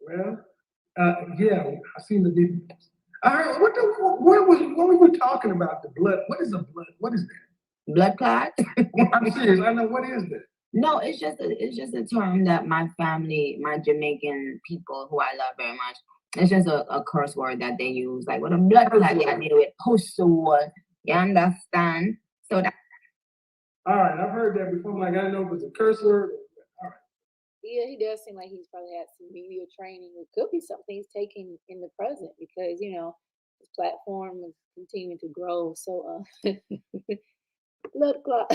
Well, yeah, I seem to be. I heard, what were we talking about? The blood. What is the blood? What is that? Blood clot? I'm serious. I know, what is that? No, it's just a term that my family, my Jamaican people who I love very much, it's just a curse word that they use. Like with a blood clot, you need to post you understand? So that. All right, I've heard that before. I'm like, I didn't know if it's a curse word. All right. Yeah, he does seem like he's probably had some media training. It could be something he's taking in the present because his platform is continuing to grow. So blood clot.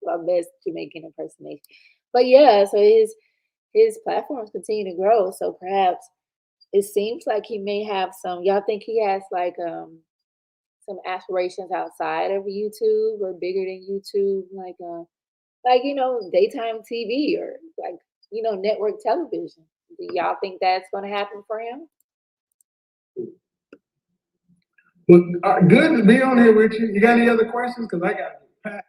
My best Jamaican impersonation. But yeah, so his platforms continue to grow. So perhaps it seems like he may have some. Y'all think he has like some aspirations outside of YouTube or bigger than YouTube, like daytime TV or like network television? Do y'all think that's going to happen for him? Well, good to be on here with you. You got any other questions? Because I got packed.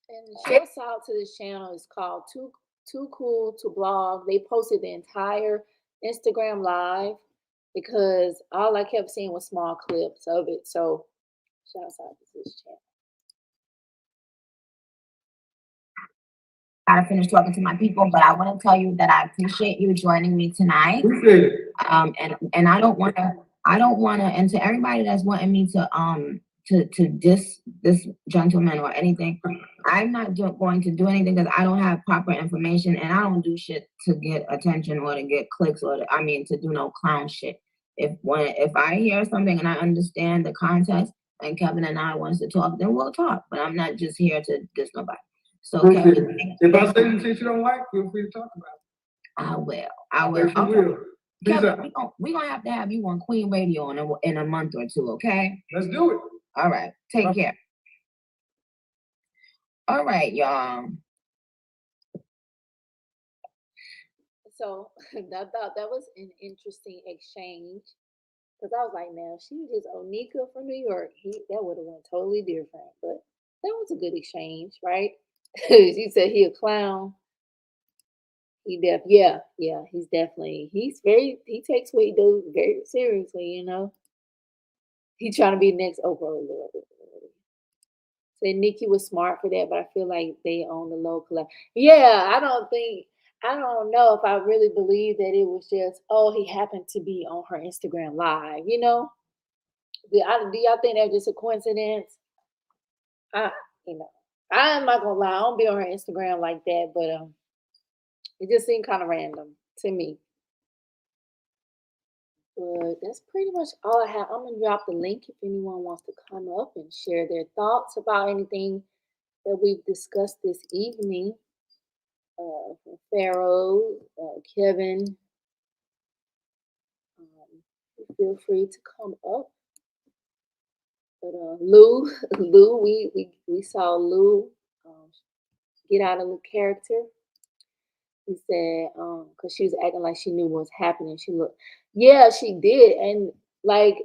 And shouts out to this channel. It's called Too Cool to Blog. They posted the entire Instagram live because all I kept seeing was small clips of it. So shouts out to this channel. Gotta finish talking to my people, but I want to tell you that I appreciate you joining me tonight. Appreciate it. And I don't want to, and to everybody that's wanting me to diss this gentleman or anything, I'm not going to do anything because I don't have proper information and I don't do shit to get attention or to get clicks or to do no clown shit. If I hear something and I understand the context and Kevin and I wants to talk, then we'll talk. But I'm not just here to diss nobody. So Kevin, if I say some shit you don't like, feel free to talk about it. I will. Okay. Kevin, we're gonna have to have you on Queen Radio in a month or two, okay? Let's do it. All right. Take care. All right, y'all. So I thought that was an interesting exchange because I was like, now if she was just Onika from New York, that would have been totally different. But that was a good exchange, right? She said he a clown. He he's definitely he takes what he does very seriously, He's trying to be next Oprah. Said Nicki was smart for that, but I feel like they own the low collab. Yeah, I don't know if I really believe that it was just, he happened to be on her Instagram live, Do y'all think that's just a coincidence? I'm not gonna lie, I don't be on her Instagram like that, but It just seemed kind of random to me. But that's pretty much all I have. I'm gonna drop the link if anyone wants to come up and share their thoughts about anything that we've discussed this evening. Pharaoh, Kevin, feel free to come up. But Lou, Lou, we saw Lou get out of the character. He said, because she was acting like she knew what was happening. She looked, yeah, she did. And like,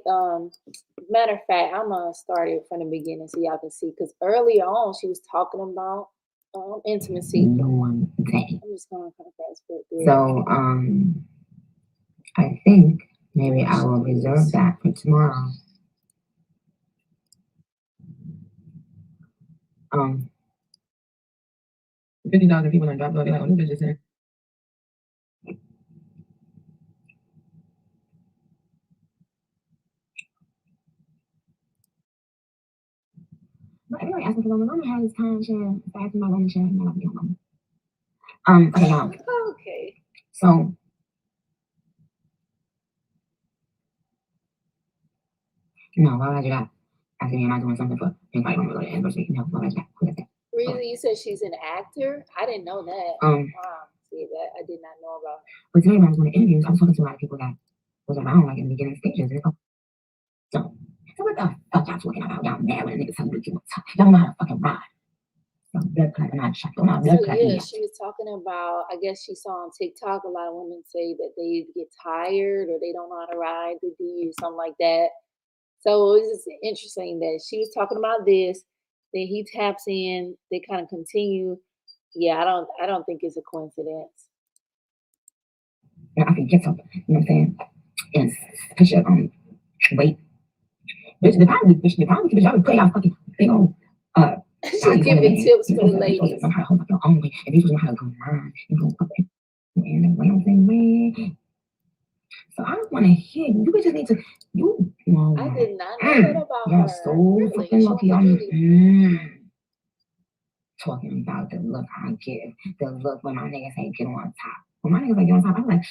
matter of fact, I'm gonna start it from the beginning so y'all can see. Because early on, she was talking about intimacy. No one day. I'm just gonna kind of fast forward through it. So I think maybe I will reserve that for tomorrow. $50,000 people on drop. They're like, oh, this bitch is here. But everybody asking for Mama has this time share. Asking my Mama share. I'm not gonna Mama. Okay, y'all. Okay. So no, why would you that? Asking me, am I doing something for anybody want to go to the anniversary? No, why would you that? Who is that? Really, you said she's an actor? I didn't know that. Wow, see that I did not know about. But today when I was doing the interviews, I was talking to a lot of people that was around like in the beginning stages. So what the fuck y'all talking about? Y'all mad when a nigga tell me what you want to talk? Y'all don't know how to fucking ride. So blood clot, not shot. Don't know blood So clot. yeah, she was talking about. I guess she saw on TikTok a lot of women say that they get tired or they don't know how to ride the D or something like that. So it was just interesting that she was talking about this. Then he taps in. They kind of continue. Yeah, I don't think it's a coincidence. Now I can get something. You know what I'm saying? And picture weight. Bitch, the bitch, y'all would play out fucking big old She's giving tips for the ladies. Know how to hold up your own weight, and these know how to go around and go up and around way. So I don't want to hear you. You just need to. You. I did not know that about you're her. so Really? fucking She lucky. wants to do this. Talking about the look I give, the look when my niggas ain't get on top. When my niggas ain't get on top, I'm like,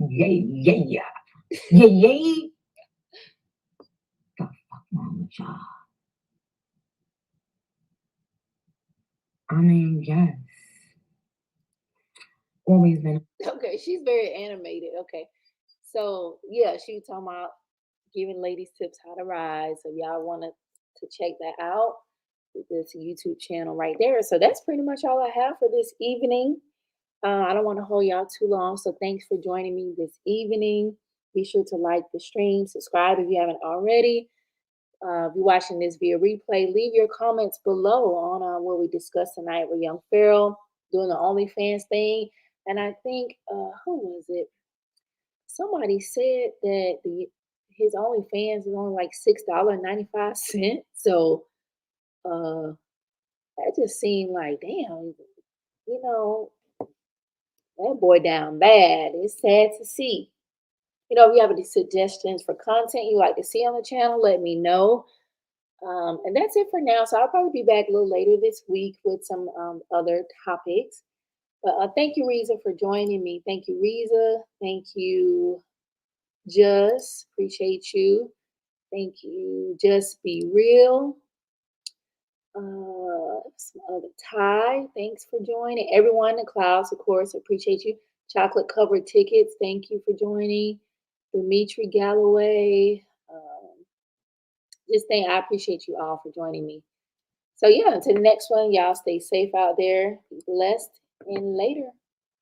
yeah. The fuck wrong with y'all? I mean, yes. Always been. Okay, she's very animated. Okay. So yeah, she was talking about giving ladies tips how to ride. So y'all wanted to check that out with this YouTube channel right there. So that's pretty much all I have for this evening. I don't want to hold y'all too long. So thanks for joining me this evening. Be sure to like the stream, subscribe if you haven't already. If you're watching this via replay, leave your comments below on what we discussed tonight with Young Pharaoh doing the OnlyFans thing. And I think, who was it? Somebody said that his OnlyFans is only like $6.95. So that just seemed like, damn, you know, that boy down bad. It's sad to see. You know, if you have any suggestions for content you like to see on the channel, let me know. And that's it for now. So I'll probably be back a little later this week with some other topics. But thank you, Reza, for joining me. Thank you, Reza. Thank you, Just. Appreciate you. Thank you, Just Be Real. Some other Ty. Thanks for joining. Everyone, the Clouds, of course, appreciate you. Chocolate Covered Tickets. Thank you for joining. Dimitri Galloway. I appreciate you all for joining me. So yeah, until the next one, y'all stay safe out there. Be blessed and later.